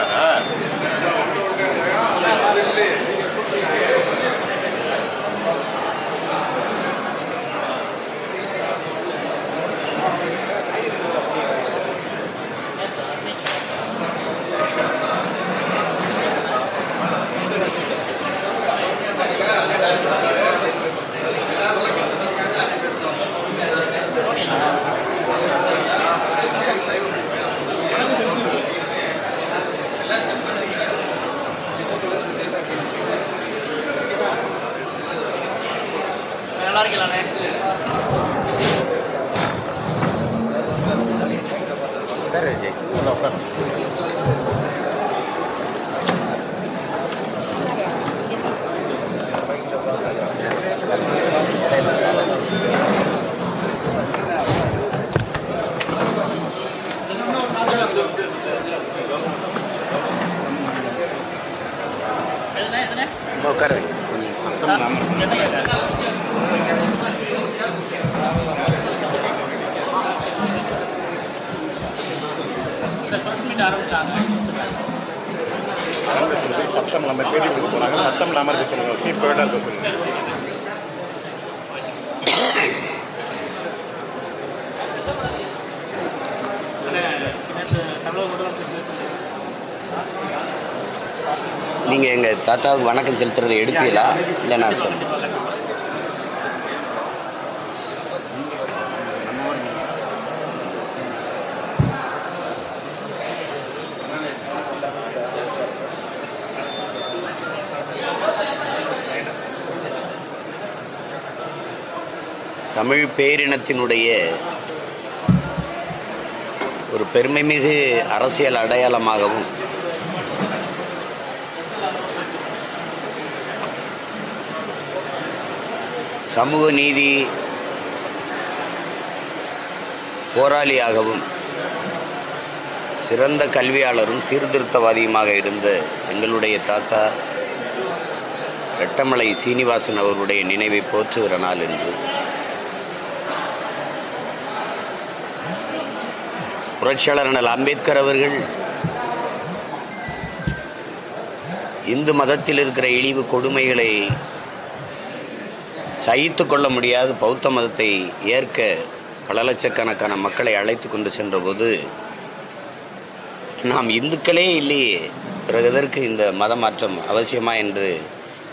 போறாரா? நல்லா இருக்கலானே. சரி விஜய், உட்கார். உட்கார சத்தம் இல்லாமல் பேட்டி போனாங்க. சத்தம் இல்லாமல் இருக்க சொல்லுங்க. கீப்பேடாக இருக்க சொல்லுங்க. நீங்கள் எங்கள் தாத்தாவுக்கு வணக்கம் செலுத்துறதை எடுப்பீங்களா? இல்லை நான் சொல்லுங்கள். தமிழ் பேரினத்தினுடைய ஒரு பெருமைமிகு அரசியல் அடையாளமாகவும் சமூக நீதி போராளியாகவும் சிறந்த கல்வியாளரும் சீர்திருத்தவாதியுமாக இருந்த எங்களுடைய தாத்தா ரெட்டமலை சீனிவாசன் அவருடைய நினைவை போற்றுகிற நாள் என்று புரட்சியாளர் அண்ணல் அம்பேத்கர் அவர்கள் இந்து மதத்தில் இருக்கிற இழிவு கொடுமைகளை சகித்து கொள்ள முடியாது பௌத்த மதத்தை ஏற்க பல லட்சக்கணக்கான மக்களை அழைத்து கொண்டு சென்றபோது நாம் இந்துக்களே இல்லையே, பிறகு எதற்கு இந்த மத மாற்றம் அவசியமா என்று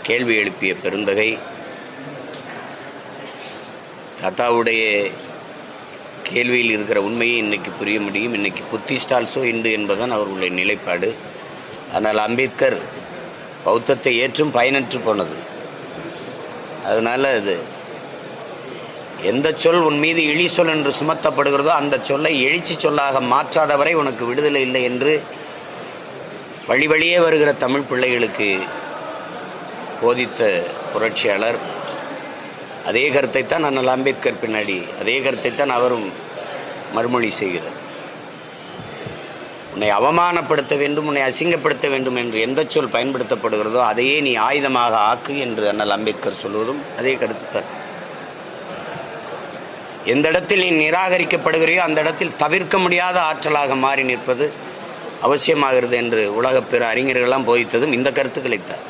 கேள்வி எழுப்பிய பெருந்தகை தாத்தாவுடைய கேள்வியில் இருக்கிற உண்மையை இன்னைக்கு புரிய முடியும். இன்னைக்கு புத்திஸ்ட் ஆல்சோ இந்து என்பதுதான் அவர்களுடைய நிலைப்பாடு. ஆனால் அம்பேத்கர் பௌத்தத்தை ஏற்றும் பயனற்று போனது. அதனால அது எந்த சொல் உன் மீது இழி சொல் என்று சுமத்தப்படுகிறதோ அந்த சொல்லை எழுச்சி சொல்லாக மாற்றாதவரை உனக்கு விடுதலை இல்லை என்று வழி வழியே வருகிற தமிழ் பிள்ளைகளுக்கு போதித்த புரட்சியாளர். அதே கருத்தைத்தான் அண்ணல் அம்பேத்கர் பின்னாடி அதே கருத்தைத்தான் அவரும் மறுமொழி செய்கிறார். உன்னை அவமானப்படுத்த வேண்டும், உன்னை அசிங்கப்படுத்த வேண்டும் என்று எந்த சொல் பயன்படுத்தப்படுகிறதோ அதையே நீ ஆயுதமாக ஆக்கு என்று அண்ணல் அம்பேத்கர் சொல்வதும் அதே கருத்து தான். எந்த இடத்தில் நீ நிராகரிக்கப்படுகிறையோ அந்த இடத்தில் தவிர்க்க முடியாத ஆற்றலாக மாறி நிற்பது அவசியமாகிறது என்று உலக பிற அறிஞர்களெல்லாம் போதித்ததும் இந்த கருத்துக்களைத்தான்.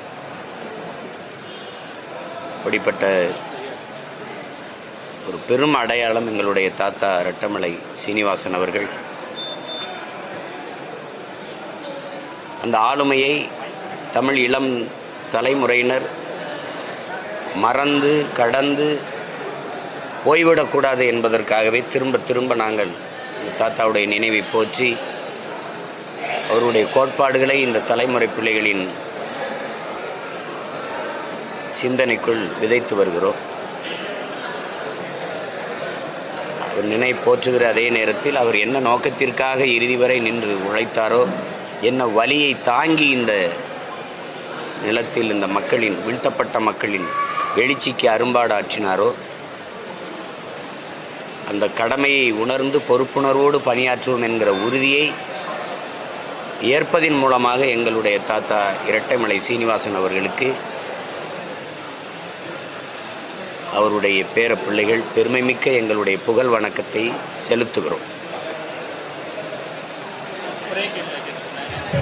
அப்படிப்பட்ட ஒரு பெரும் அடையாளம் எங்களுடைய தாத்தா ரெட்டமலை சீனிவாசன் அவர்கள். அந்த ஆளுமையை தமிழ் இளம் தலைமுறையினர் மறந்து கடந்து போய்விடக்கூடாது என்பதற்காகவே திரும்ப திரும்ப நாங்கள் தாத்தாவுடைய நினைவை போற்றி அவருடைய கோட்பாடுகளை இந்த தலைமுறை பிள்ளைகளின் சிந்தனைக்குள் விதைத்து வருகிறோம். அவர் நினைவு போற்றுகிற அதே நேரத்தில் அவர் என்ன நோக்கத்திற்காக இறுதி வரை நின்று உழைத்தாரோ, என்ன வலியை தாங்கி இந்த நிலத்தில் இந்த மக்களின் வீழ்த்தப்பட்ட மக்களின் எழுச்சிக்கு அரும்பாடு ஆற்றினாரோ, அந்த கடமையை உணர்ந்து பொறுப்புணர்வோடு பணியாற்றுவோம் என்கிற உறுதியை ஏற்பதின் மூலமாக எங்களுடைய தாத்தா இரட்டைமலை சீனிவாசன் அவர்களுக்கு அவருடைய பேர பிள்ளைகள் பெருமைமிக்க எங்களுடைய புகழ் வணக்கத்தை செலுத்துகிறோம்.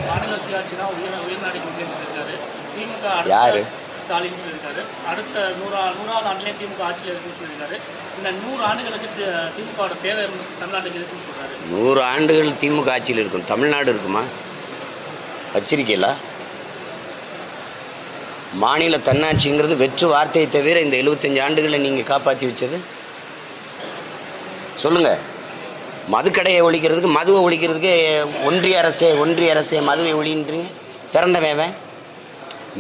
மாநில சுயாட்சி தான் உயர்நாடு கொள்கைன்னு சொல்லியிருக்காரு. திமுக யாரு? ஸ்டாலின் சொல்லியிருக்காரு. அடுத்த 100வது ஆண்டுலேயே திமுக ஆட்சியில் இருக்குன்னு சொல்லியிருக்காரு. இந்த 100 ஆண்டுகளுக்கு திமுகவோட தேவை தமிழ்நாட்டுக்கு இருக்குன்னு சொல்றாரு. 100 ஆண்டுகள் திமுக ஆட்சியில் இருக்கும். தமிழ்நாடு இருக்குமா? வச்சிருக்கீங்களா? மாநில தன்னாட்சிங்கிறது வெற்று வார்த்தையை தவிர இந்த 75 ஆண்டுகளை நீங்கள் காப்பாற்றி வச்சது சொல்லுங்க. மதுக்கடையை ஒழிக்கிறதுக்கு, மதுவை ஒழிக்கிறதுக்கு ஒன்றிய அரசே மதுவை ஒழின்றீங்க. திறந்தவன்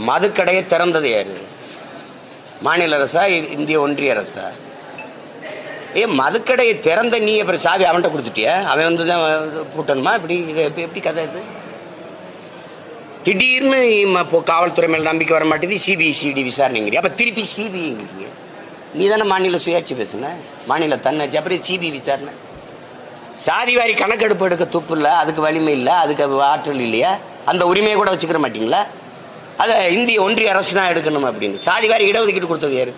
மதுக்கடையை திறந்தது யாரு? மாநில அரசா, இந்திய ஒன்றிய அரசா? மதுக்கடையை திறந்த நீ அப்புறம் சாவி அவன்கிட்ட கொடுத்துட்டியா? அவன் வந்து தான் பூட்டணுமா? இப்படி இது எப்படி கதை இது? திடீர்னு காவல்துறை மேல நம்பிக்கை வர மாட்டேது, சிபிசிடி விசாரணைங்கிறீங்க. அப்ப திருப்பி சிபிஐங்கிறீங்க. நீ தானே மாநில சுயாட்சி பேசுன, மாநில தன்னாட்சி, அப்புறம் சிபி விசாரணை. சாதிவாரி கணக்கெடுப்பு எடுக்க துப்பு இல்லை, அதுக்கு வலிமை இல்லை, அதுக்கு ஆற்றல் இல்லையா? அந்த உரிமையை கூட வச்சுக்கிற மாட்டீங்களா? அதை இந்திய ஒன்றிய அரசு தான் எடுக்கணும் அப்படின்னு. சாதிவாரி இடஒதுக்கீடு கொடுத்தது யாரு?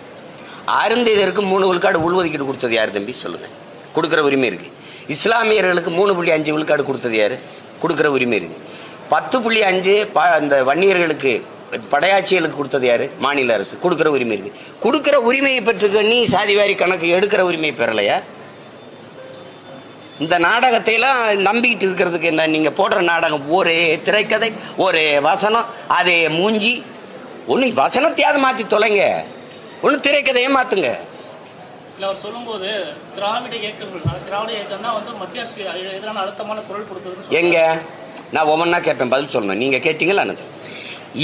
அருந்ததியருக்கு 3 விழுக்காடு உள்ஒதுக்கீடு கொடுத்தது யாரு தம்பி சொல்லுங்க? கொடுக்குற உரிமை இருக்கு. இஸ்லாமியர்களுக்கு 3.5 விழுக்காடு கொடுத்தது யாரு? கொடுக்குற உரிமை இருக்கு. 10.5 அந்த வன்னியர்களுக்கு படையாட்சிகளுக்கு கொடுத்தது யாரு? மாநில அரசு. கொடுக்குற உரிமை இருக்கு. கொடுக்குற உரிமையை பெற்றுக்க நீ சாதிவாரி கணக்கு எடுக்கிற உரிமையை பெறலையா? இந்த நாடகத்தை எல்லாம் நம்பிக்கிட்டு இருக்கிறதுக்கு என்ன? நீங்க போடுற நாடகம் ஒரே திரைக்கதை, ஒரே வசனம், அதே மூஞ்சி. ஒண்ணு வசனத்தையாவது மாத்தி தொலைங்க, ஒண்ணு திரைக்கதையை மாத்துங்க. அவர் சொல்லும்போது திராவிட இயக்கம் தான் வந்து மத்திய அரசு எதிரான அழுத்தமான குரல் கொடுத்தது. எங்க? நான் ஒவ்வொன்னா கேட்பேன், பதில் சொல்லணும். நீங்க கேட்டீங்களா?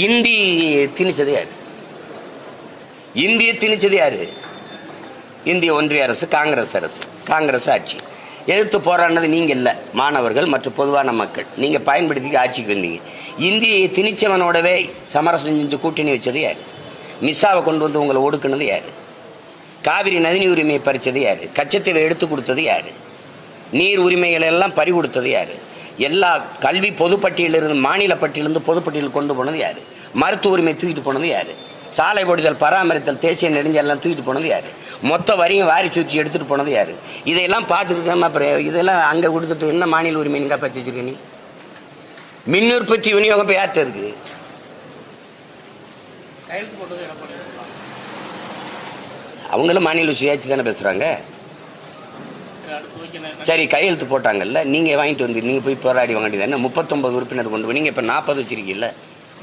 இந்தி திணிச்சது யாரு? இந்திய திணிச்சது யாரு? இந்திய ஒன்றிய அரசு, காங்கிரஸ் ஆட்சி. எதிர்த்து போராடினது நீங்க இல்ல, மாணவர்கள் மற்றும் பொதுவான மக்கள். நீங்க பயன்படுத்தி ஆட்சிக்கு வந்தீங்க. இந்தியை திணிச்சவனோடவே சமரசம் செஞ்சு கூட்டணி வச்சது யாரு? மிஸ்ஸாவை கொண்டு வந்து உங்களை ஒடுக்குனது யாரு? காவிரி நதிநீர் உரிமையை பறிச்சது யாரு? கச்சத்தீவை எடுத்து கொடுத்தது யாரு? நீர் உரிமைகளை எல்லாம் பறி கொடுத்தது யாரு? எல்லா கல்வி பொதுப்பட்டியலிருந்து, மாநில பட்டியலிருந்து பொதுப்பட்டியல் கொண்டு போனது யாரு? மருத்துவ உரிமை தூக்கிட்டு போனது யாரு? சாலை போடுதல், பராமரித்தல், தேசிய நெடுஞ்சாலையெல்லாம் தூக்கிட்டு போனது யாரு? மொத்த வரியும் வாரி சூச்சி எடுத்துட்டு போனது யாரு? இதெல்லாம் பார்த்துட்டு அப்புறம் இதெல்லாம் அங்க கொடுத்துட்டு என்ன மாநில உரிமை நீங்க காப்பாற்றி வச்சிருக்க? நீ மின் உற்பத்தி விநியோகம் இப்ப யார்கிட்ட இருக்கு? கையெழுத்து போட்டது அவங்களும் மாநில சுயாட்சி தானே பேசுறாங்க. சரி, கையெழுத்து போட்டாங்கல்ல, நீங்க வாங்கிட்டு வந்து நீங்க போய் போராடி வாங்கிட்டு தானே 39 உறுப்பினர் கொண்டு போய். நீங்க இப்ப 40 வச்சிருக்கீங்கல்ல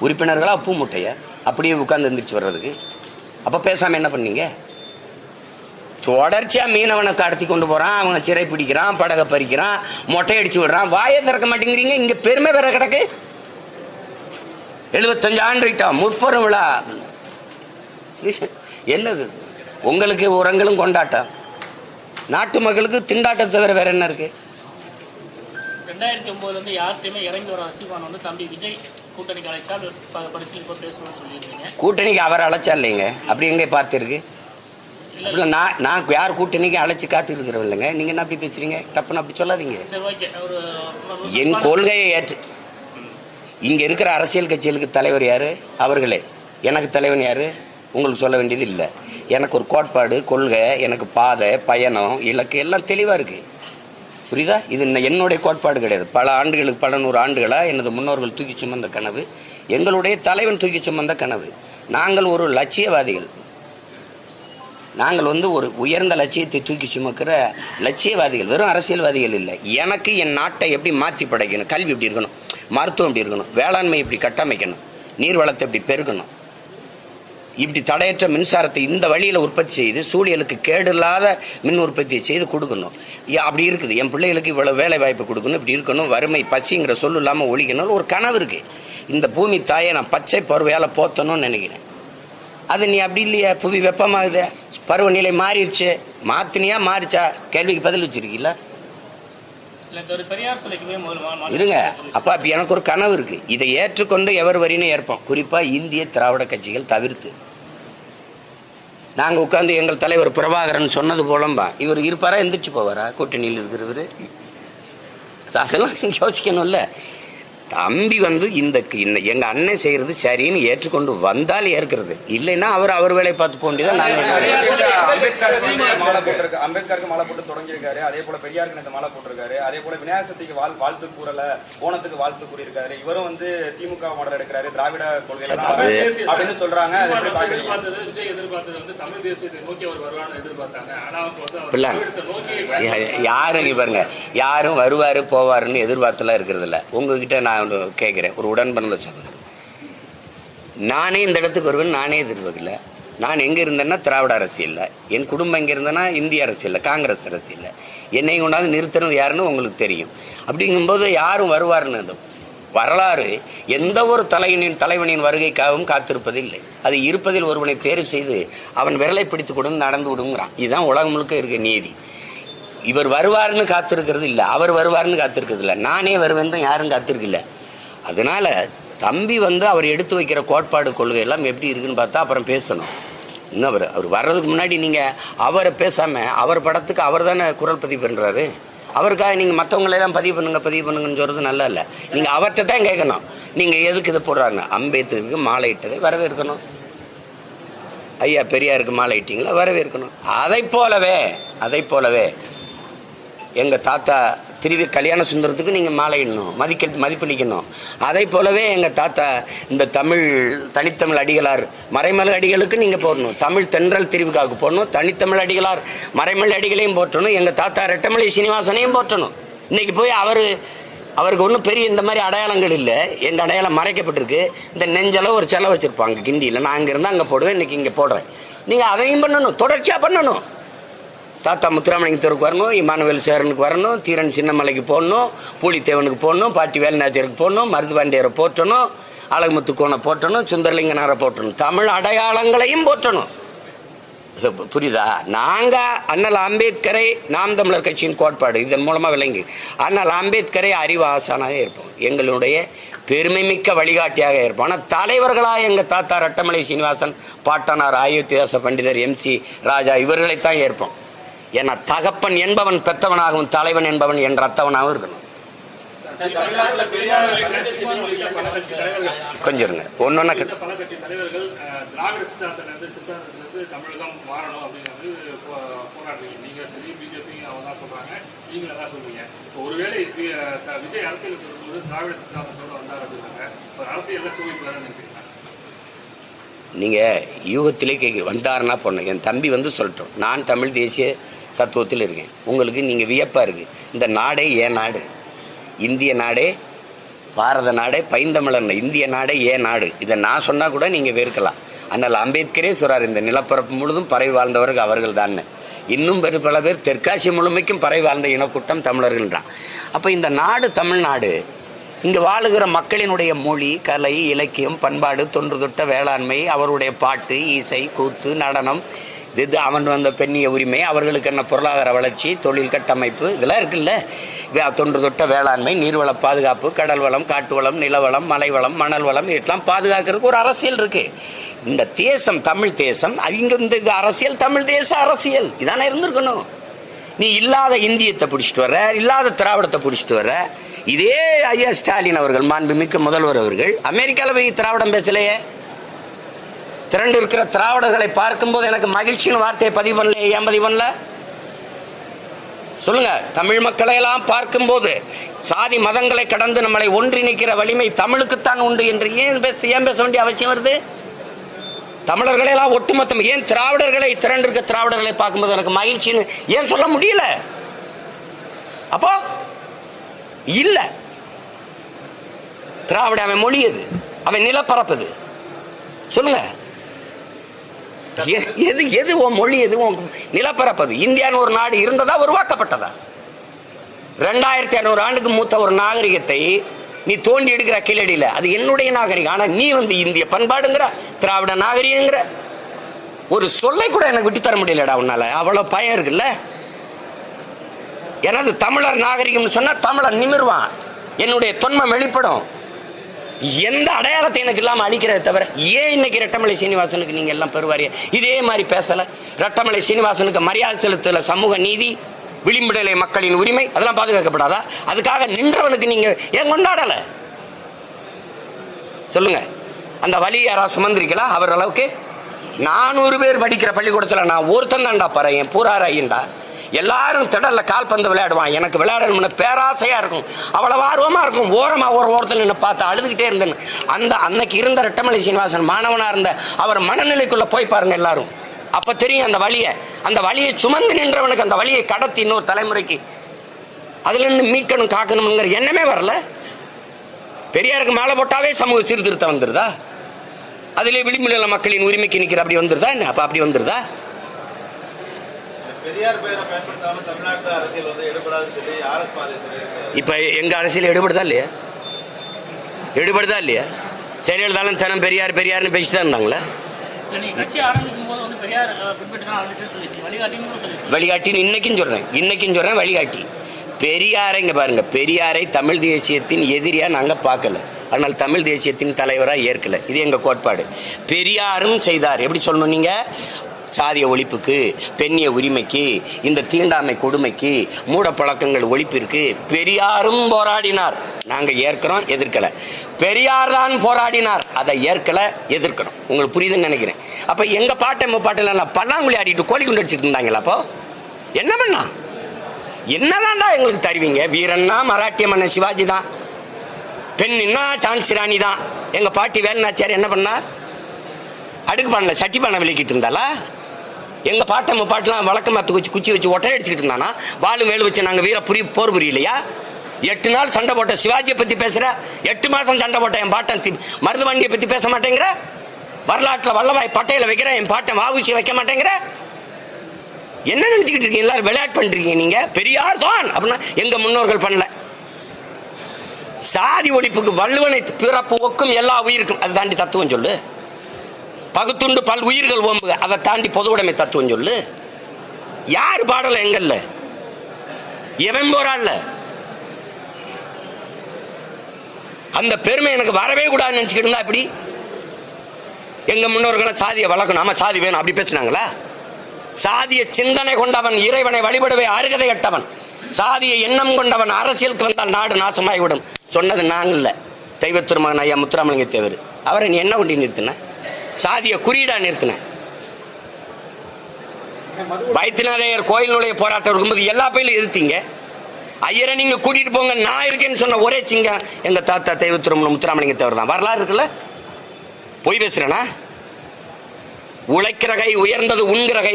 உறுப்பினர்களா? பூ முட்டையா அப்படியே உட்கார்ந்து எந்திரிச்சு வர்றதுக்கு? அப்ப பேசாம என்ன பண்ணீங்க? தொடர்ச்சியா மீனவனை கடத்தி கொண்டு போறான், அவங்க சிறை பிடிக்கிறான், படகை பறிக்கிறான், மொட்டை அடிச்சு விடுறான். வாயை திறக்க மாட்டேங்கிறீங்க. இங்க பெருமை வேற கிடக்கு. 75 ஆண்டு முற்பெரும் விழா. என்னது உங்களுக்கு? உரங்களும் கொண்டாட்டம், நாட்டு மக்களுக்கு திண்டாட்டத்தை தவிர வேற என்ன இருக்கு? 2009 யார்கிட்டயுமே இறங்கி வர சீமான் வந்து தம்பி விஜய் கூட்டணிக்கு அழைச்சா பரிசீலிப்ப பேசணும்னு சொல்லியிருந்தீங்க. கூட்டணிக்கு அவர் அழைச்சா இல்லைங்க, அப்படி எங்க பார்த்துருக்கு? நான் யார் கூட்டணிக்கு அழைச்சி காத்து இருக்கிறவங்க இல்லைங்க. நீங்க என்ன அப்படி பேசுறீங்க? தப்புன்னு அப்படி சொல்லாதீங்க. என் கொள்கையை ஏற்று இங்க இருக்கிற அரசியல் கட்சிகளுக்கு தலைவர் யாரு? அவர்களே. எனக்கு தலைவன் யாரு? உங்களுக்கு சொல்ல வேண்டியது இல்லை. எனக்கு ஒரு கோட்பாடு, கொள்கை, எனக்கு பாதை, பயணம், இலக்கு எல்லாம் தெளிவா இருக்கு. புரியுதா? இது என்னுடைய கோட்பாடு கிடையாது. பல ஆண்டுகளுக்கு, பல 100 ஆண்டுகளா எனது முன்னோர்கள் தூக்கி சுமந்த கனவு, எங்களுடைய தலைவன் தூக்கி சுமந்த கனவு. நாங்கள் ஒரு லட்சியவாதிகள். நாங்கள் வந்து ஒரு உயர்ந்த லட்சியத்தை தூக்கி சுமக்கிற லட்சியவாதிகள், வெறும் அரசியல்வாதிகள் இல்லை. எனக்கு என் நாட்டை எப்படி மாற்றி படைக்கணும், கல்வி எப்படி இருக்கணும், மருத்துவம் எப்படி இருக்கணும், வேளாண்மை எப்படி கட்டமைக்கணும், நீர் வளத்தை எப்படி பெருக்கணும், இப்படி தடையற்ற மின்சாரத்தை இந்த வழியில உற்பத்தி செய்து சூழலுக்கு கேடு இல்லாத மின் உற்பத்தியை செய்து கொடுக்கணும். அப்படி இருக்குது. என் பிள்ளைகளுக்கு இவ்வளவு வேலை வாய்ப்பு கொடுக்கணும், இப்படி இருக்கணும், வறுமை பசிங்கிற சொல்லு இல்லாம ஒழிக்கணும் ஒரு கனவு இருக்கு. இந்த பூமி தாயை நான் பச்சை பருவையால போத்தணும்னு நினைக்கிறேன். அது நீ அப்படி இல்லையா? புவி வெப்பமாகுது, பருவநிலை மாறிடுச்சு. மாத்தினியா மாறிச்சா? கேள்விக்கு பதில் வச்சிருக்கீங்களா? இருங்க. அப்ப எனக்கு ஒரு கனவு இருக்கு. இதை ஏற்றுக்கொண்டு எவர் வரின்னு ஏற்போம். குறிப்பா இந்திய திராவிட கட்சிகள் தவிர்த்து. நாங்க உட்கார்ந்து எங்கள் தலைவர் பிரபாகரன் சொன்னது போலம்பா இவர் இருப்பாரா? எந்திரிச்சு போவாரா? கூட்டணியில் இருக்கிறவரு? அதெல்லாம் யோசிக்கணும்ல. தம்பி வந்து இந்த எங்க அண்ணன் செய்யறது சரின்னு ஏற்றுக்கொண்டு வந்தால் ஏற்கிறது, இல்லைன்னா அவர் வேலையை பார்த்து போக வேண்டியதான். அம்பேத்கருக்கு மாலை போட்டு தொடங்கியிருக்காரு, அதே போல பெரியாருக்கு இந்த மாலை போட்டிருக்காரு, அதே போல விநாயகர் சதுர்த்திக்கு வாழ்த்து கூறல, ஓணத்துக்கு வாழ்த்து கூறியிருக்காரு. இவரும் வந்து திமுக மாடல் எடுக்கிறாரு, திராவிட கொள்கை அப்படின்னு சொல்றாங்க. யாரும் பாருங்க, யாரும் வருவாரு போவாருன்னு எதிர்பார்த்துலாம் இருக்கிறது இல்ல. உங்ககிட்ட நான் கேட்கிறேன், ஒரு உடன்பிறந்த சகோதரர், நானே இந்த இடத்துக்கு வருவேன் நானே எதிர்பார்க்கல. நான் எங்க இருந்தேன்னா திராவிட அரசியல்ல, என் குடும்பம் எங்க இருந்தேன்னா இந்திய அரசியல்ல, காங்கிரஸ் அரசியல்ல. என்னை கொண்டாந்து நிறுத்தினது யாருன்னு உங்களுக்கு தெரியும். அப்படிங்கும்போது யாரும் வருவாருன்னு வரலாறு எந்த ஒரு தலைவனின் வருகைக்காகவும் காத்திருப்பதில்லை. அது இருப்பதில் ஒருவனை தேர்வு செய்து அவன் விரலை பிடித்து கொடுத்து நடந்து விடுங்கிறான். இதுதான் உலகம் முழுக்க இருக்க நீதி. இவர் வருவார்னு காத்திருக்கிறது இல்லை, அவர் வருவார்னு காத்திருக்கிறது இல்லை, நானே வருவேன் யாரும் காத்திருக்கல. அதனால தம்பி வந்து அவர் எடுத்து வைக்கிற கோட்பாடு கொள்கை எல்லாம் எப்படி இருக்குன்னு பார்த்தா அப்புறம் பேசணும். இன்னும் அவர் வர்றதுக்கு முன்னாடி நீங்க அவரை பேசாம அவர் படத்துக்கு அவர் தானே குரல் பதிவு பண்றாரு. அவருக்காக நீங்க மற்றவங்களெல்லாம் பதிவு பண்ணுங்கன்னு சொல்றது நல்லா இல்லை. நீங்க அவர்கிட்ட தான் கேட்கணும், நீங்க எதுக்கு இதை போடுறாங்க. அம்பேத்கருக்கு மாலை இட்டதை வரவேற்கணும், ஐயா பெரியாருக்கு மாலை இட்டீங்களா வரவேற்கணும். அதை போலவே எங்க தாத்தா திருவி கல்யாண சுந்தரத்துக்கு நீங்க மாலை இடணும், மதிப்பளிக்கணும். அதை போலவே எங்க தாத்தா இந்த தனித்தமிழ் அடிகளார் மறைமலை அடிகளுக்கு நீங்க போடணும், தமிழ் தென்றல் திருவிக்காவுக்கு போடணும், தனித்தமிழ் அடிகளார் மறைமலை அடிகளையும் போட்டணும், எங்க தாத்தா ரெட்டமலை சீனிவாசனையும் போட்டணும். இன்னைக்கு போய் அவருக்கு ஒன்றும் பெரிய இந்த மாதிரி அடையாளங்கள் இல்லை, எங்க அடையாளம் மறைக்கப்பட்டிருக்கு. இந்த நெஞ்சளவு ஒரு செலவு வச்சிருப்பாங்க கிண்டியில், நான் அங்க இருந்தா அங்க போடுவேன், இன்னைக்கு இங்க போடுறேன். நீங்க அதையும் பண்ணணும், தொடர்ச்சியா பண்ணணும். தாத்தா முத்துராமலிங்கத்தூருக்கு வரணும், இமானுவேல் சேரனுக்கு வரணும், தீரன் சின்னமலைக்கு போடணும், பூலித்தேவனுக்கு போடணும், பாட்டி வேலுநாச்சியருக்கு போடணும், மருதுபாண்டியரை போற்றணும், அழகுமுத்து கோணை போற்றணும், சுந்தரலிங்கனாரை போற்றணும், தமிழ் அடையாளங்களையும் போற்றணும். புரியுதா? நாங்க அண்ணல் அம்பேத்கரை நாம் தமிழர் கட்சியின் கோட்பாடு இதன் மூலமா விளங்கி அண்ணல் அம்பேத்கரை அறிவு ஆசானாக இருப்போம், எங்களுடைய பெருமை மிக்க வழிகாட்டியாக இருப்போம். ஆனால் தலைவர்களாக எங்க தாத்தா ரெட்டமலை சீனிவாசன், பாட்டனார் அயோத்திதாச பண்டிதர், MC ராஜா இவர்களைத்தான் ஏற்போம். ஏன்னா தகப்பன் என்பவன் பெத்தவனாகவும் தலைவன் என்பவன் என்ற அத்தவனாகவும் இருக்கணும். கொஞ்சம் இருங்க, ஒன்னொன்னா தமிழகம் மாறணும் அப்படின்னு போராடுறீங்க. நீங்க சரி, பிஜேபி அவங்க தான் சொல்றாங்க, நீங்க தான் சொல்றீங்க. ஒருவேளை விஜய் அரசியல் சொல்லும்போது திராவிட சித்தாந்தத்தோடு வந்தார் அப்படின்னாங்க, ஒரு அரசியல் சூழ்நிலை நினைக்கிறீங்க. நீங்க யூகத்திலே கேட்க வந்தாருன்னா பொண்ணு, என் தம்பி வந்து சொல்லட்டும், நான் தமிழ் தேசிய தத்துவத்தில் இருக்கேன். உங்களுக்கு நீங்க வியப்பா இருக்கு, இந்த நாடே ஏன் நாடு, இந்திய நாடே பாரத நாடே பைந்தமிழன் இந்திய நாடே ஏன் நாடு, இதை நான் சொன்னா கூட நீங்க வெறுக்கலாம். ஆனால் அம்பேத்கரே சொல்றாரு, இந்த நிலப்பரப்பு முழுதும் பறவை வாழ்ந்தவர்கள் அவர்கள் தான். இன்னும் பல பேர் தெற்காசிய முழுமைக்கும் பறவை வாழ்ந்த இனக்கூட்டம் தமிழர்கள்ன்றான். அப்ப இந்த நாடு தமிழ்நாடு, இங்க வாழுகிற மக்களினுடைய மொழி, கலை, இலக்கியம், பண்பாடு, தொன்று தொட்ட வேளாண்மை, அவருடைய பாட்டு, இசை, கூத்து, நடனம், இது அவன் வந்த பெண்ணிய உரிமை, அவர்களுக்கு என்ன பொருளாதார வளர்ச்சி, தொழில் கட்டமைப்பு, இதெல்லாம் இருக்குல்ல. தொன்று தொட்ட வேளாண்மை, நீர்வள பாதுகாப்பு, கடல் வளம், காட்டு வளம், நிலவளம், மலை வளம், மணல் வளம், இதெல்லாம் பாதுகாக்கிறதுக்கு ஒரு அரசியல் இருக்கு. இந்த தேசம் தமிழ் தேசம், இங்க இந்த அரசியல் தமிழ் தேச அரசியல் இதானே இருந்திருக்கணும். நீ இல்லாத இந்தியத்தை பிடிச்சிட்டு வர, இல்லாத திராவிடத்தை பிடிச்சிட்டு வர. இதே ஐயா ஸ்டாலின் அவர்கள், மாண்புமிக்க முதல்வர் அவர்கள், அமெரிக்காவில் போய் திராவிடம் பேசலையே. திரண்டு இருக்கிற திராவிடர்களை பார்க்கும்போது எனக்கு மகிழ்ச்சின்னு வார்த்தையை பதிவு பண்ணல, ஏன் பதிவு பண்ணல சொல்லுங்க. தமிழ் மக்களை எல்லாம் பார்க்கும்போது சாதி மதங்களை கடந்து நம்மளை ஒன்றிணைக்கிற வலிமை தமிழுக்குத்தான் உண்டு என்று ஏன் பேச வேண்டிய அவசியம் வருது? தமிழர்களை எல்லாம் ஒட்டுமொத்தம் ஏன் திராவிடர்களை திரண்டு இருக்க திராவிடர்களை பார்க்கும்போது எனக்கு மகிழ்ச்சின்னு ஏன் சொல்ல முடியல? அப்போ இல்ல, திராவிட அவன் மொழியது, அவன் நிலப்பரப்புது. சொல்லுங்க, எது உன் மொழி, எது உன் நிலப்பரப்பது? இந்தியான்னு ஒரு நாடு இருந்ததா, உருவாக்கப்பட்டதா? 2500 ஆண்டுக்கு மூத்த ஒரு நாகரிகத்தை நீ தோண்டி எடுக்கிற கீழடியில, அது என்னுடைய நாகரிகம். ஆனா நீ வந்து இந்திய பண்பாடுங்கிற, திராவிட நாகரிகங்கிற ஒரு சொல்லை கூட எனக்கு விட்டு தர முடியலடா உன்னால. அவ்வளவு பயம் இருக்குல்ல. எனது தமிழர் நாகரிகம் சொன்னா தமிழர் நிமிர்வான், என்னுடைய தொன்மம் வெளிப்படும். எந்த அடையாளத்தை எனக்கு இல்லாம அழிக்கிறத தவிர ஏன் இன்னைக்கு ரெட்டமலை சீனிவாசனுக்கு நீங்க எல்லாம் பெறுவாரிய இதே மாதிரி பேசல? ரெட்டமலை சீனிவாசனுக்கு மரியாதை செலுத்தல, சமூக நீதி, விளிம்புநிலை மக்களின் உரிமை அதெல்லாம் பாதுகாக்கப்படாதா? அதுக்காக நின்றவனுக்கு நீங்க ஏன் கொண்டாடல? சொல்லுங்க. அந்த வலி யாராவது சுமந்திருக்கலாம் அவர் அளவுக்கு? 400 பேர் படிக்கிற பள்ளிக்கூடத்தில் நான் ஒருத்தன் தான்டா பறையன் பூராராயின்டா. எல்லாரும் திடல்ல கால்பந்து விளையாடுவான். எனக்கு விளையாடணும்னு பேராசையா இருக்கும், அவ்வளவு ஆர்வமா இருக்கும். ஓரமா ஒரு ஓரத்தில் நின்று பார்த்து அழுதுகிட்டே இருந்தேன். அந்த அன்னைக்கு இருந்த ரெட்டமலை சீனிவாசன் மாணவனா இருந்த அவர் மனநிலைக்குள்ள போய் பாருங்க எல்லாரும். அப்ப தெரியும் அந்த வலியை சுமந்து நின்றவனுக்கு அந்த வலியை கடத்தி இன்னொரு தலைமுறைக்கு அதுல இருந்து மீட்கணும் காக்கணும்ங்கிற எண்ணமே வரல. பெரியாருக்கு மேல போட்டாவே சமூக சீர்திருத்தம் வந்துருதா? அதிலே விளிம்புல மக்களின் உரிமைக்கு நிற்கிற அப்படி வந்துருதா என்ன? அப்ப அப்படி வந்துருதா? பெரியார் பெயரை பயன்படுத்தாம தமிழ்நாட்டு அரசியல் வந்து எடுபடாதுன்னு சொல்லி ஆர்எஸ் பாரதி இப்ப எங்க அரசியல் எடுபடுதா இல்லையா? எடுபடுதா இல்லையா? ஜெயலலிதாலும் தினம் பெரியார் பெரியார்னு பேசிட்டு தான் இருந்தாங்களா? கட்சி ஆரம்பிக்கும் போது வந்து பெரியார் பின்பற்றி தான் ஆரம்பிச்சு சொல்லிச்சு, வழிகாட்டின்னு இன்னைக்கும் சொல்றேன் வழிகாட்டி. பெரியாரை இங்க பாருங்க, பெரியாரை தமிழ் தேசியத்தின் எதிரியா நாங்க பார்க்கல, ஆனால் தமிழ் தேசியத்தின் தலைவராக ஏற்கல. இது எங்க கோட்பாடு. பெரியாரும் செய்தார். எப்படி சொல்லணும் நீங்க? சாதிய ஒழிப்புக்கு, பெண்ணிய உரிமைக்கு, இந்த தீண்டாமை கொடுமைக்கு, மூட பழக்கங்கள் ஒழிப்பிற்கு பெரியாரும் போராடினார். நாங்க ஏற்கிறோம், எதிர்க்கல. பெரியார் தான் போராடினார், அதை ஏற்கல, எதிர்க்கிறோம். உங்களுக்கு புரியுதுன்னு நினைக்கிறேன். அப்ப எங்க பாட்டில பல்லாங்குழி ஆடிட்டு கோழி குண்டு அடிச்சுட்டு இருந்தாங்களா? அப்போ என்ன பண்ணா? என்னதான்டா எங்களுக்கு தருவீங்க? வீரன்னா மராட்டிய மன்னன் சிவாஜி தான், பெண்ணின்னா சான்சி ராணி தான். எங்க பாட்டி வேலுநாச்சியார் என்ன பண்ணா? அடுக்கு பண்ணல, சட்டி பண்ண விளக்கிட்டு இருந்தாலா? எங்க பாட்டெல்லாம் வழக்கமாத்து குச்சி வச்சு ஒட்டை அடிச்சுக்கிட்டு இருந்தானா? வாழு மேலு வச்சு நாங்க வீர போர் புரியலையா? 8 நாள் சண்டை போட்ட சிவாஜியை பத்தி பேசுற, 8 மாசம் சண்டை போட்ட என் பாட்டன் மருதுவண்டியை பத்தி பேச மாட்டேங்கிற, வரலாற்றுல வல்லபாய் பட்டேல வைக்கிற என் பாட்டன் வாவுசி வைக்க மாட்டேங்கிற. என்ன நினைச்சுக்கிட்டு இருக்கீங்க? எல்லாரும் விளையாட்டு பண்றீங்க. நீங்க பெரியார் தான் அப்படின்னா எங்க முன்னோர்கள் பண்ணல. சாதி ஒழிப்புக்கு வள்ளுவனை பிறப்பு ஒக்கும் எல்லா உயிருக்கும், அதை தாண்டி தத்துவம் சொல்லு. பகுத்துண்டு பல் உயிர்கள் ஓம்புக, அதை தாண்டி பொது உடைமை தத்துவம் சொல்லு. யாரு பாடல? எங்கல்ல எவன் போராடல? அந்த பெருமை எனக்கு வரவே கூடாதுன்னு நினைச்சுக்கிட்டு இருந்தா அப்படி எங்க முன்னோர்களை சாதியை வளர்க்கணும், ஆமா சாதி வேணும் அப்படி பேசினாங்களா? சாதிய சிந்தனை கொண்டவன் இறைவனை வழிபடவே அருகதை கட்டவன், சாதிய எண்ணம் கொண்டவன் அரசியலுக்கு வந்தால் நாடு நாசமாகிவிடும் சொன்னது நான் இல்ல, தெய்வ திருமகன் ஐயா முத்துராமலிங்க தேவர். அவரை நீ என்ன கொண்டு நிறுத்தின? சாதிய குறியீடா நிறுத்தின. வைத்தியநாதையர் கோயில் நுழைய போராட்டம் இருக்கும்போது எல்லா பயிலும் எதிர்த்தீங்க. ஐயரை நீங்க கூட்டிட்டு போங்க, நான் இருக்கேன்னு சொன்ன ஒரே சிங்கம் எங்க தாத்தா தெய்வ திருமணம் முத்துராமலிங்க தேவர் தான். வரலாறு இருக்குல்ல? பொய் பேசுறேனா? உழைக்கிற கை உயர்ந்தது, உண்கிற கை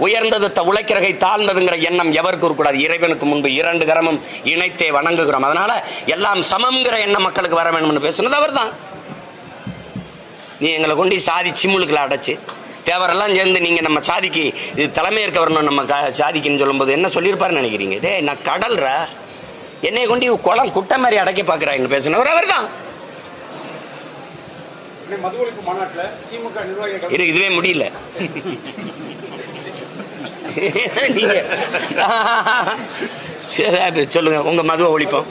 உயர்ந்தது, உழைக்கிற கை தாழ்ந்ததுங்கிற எண்ணம் எவருக்கு இருக்கக்கூடாது. இறைவனுக்கு முன்பு 2 கரமும் இணைத்தே வணங்குகிறோம். அதனால எல்லாம் சமம்ங்கிற எண்ணம் மக்களுக்கு வர வேணும்னு பேசுனது அவர் தான். நீ எங்களை கொண்டு சாதி சிம்முளுக்குள்ள அடைச்சு தேவரெல்லாம் சேர்ந்து நீங்க நம்ம சாதிக்கு இது தலைமையேற்க வரணும் நம்ம சாதிக்குன்னு சொல்லும்போது என்ன சொல்லியிருப்பாருன்னு நினைக்கிறீங்க? டே நான் கடல்ரா, என்னை கொண்டு குளம் குட்டை மாதிரி அடைக்க பாக்குறாங்கன்னு பேசினவர் அவர் தான். இதுவே முடியல. நீங்க சொல்லுங்க, உங்க மதுவை ஒழிப்போம்.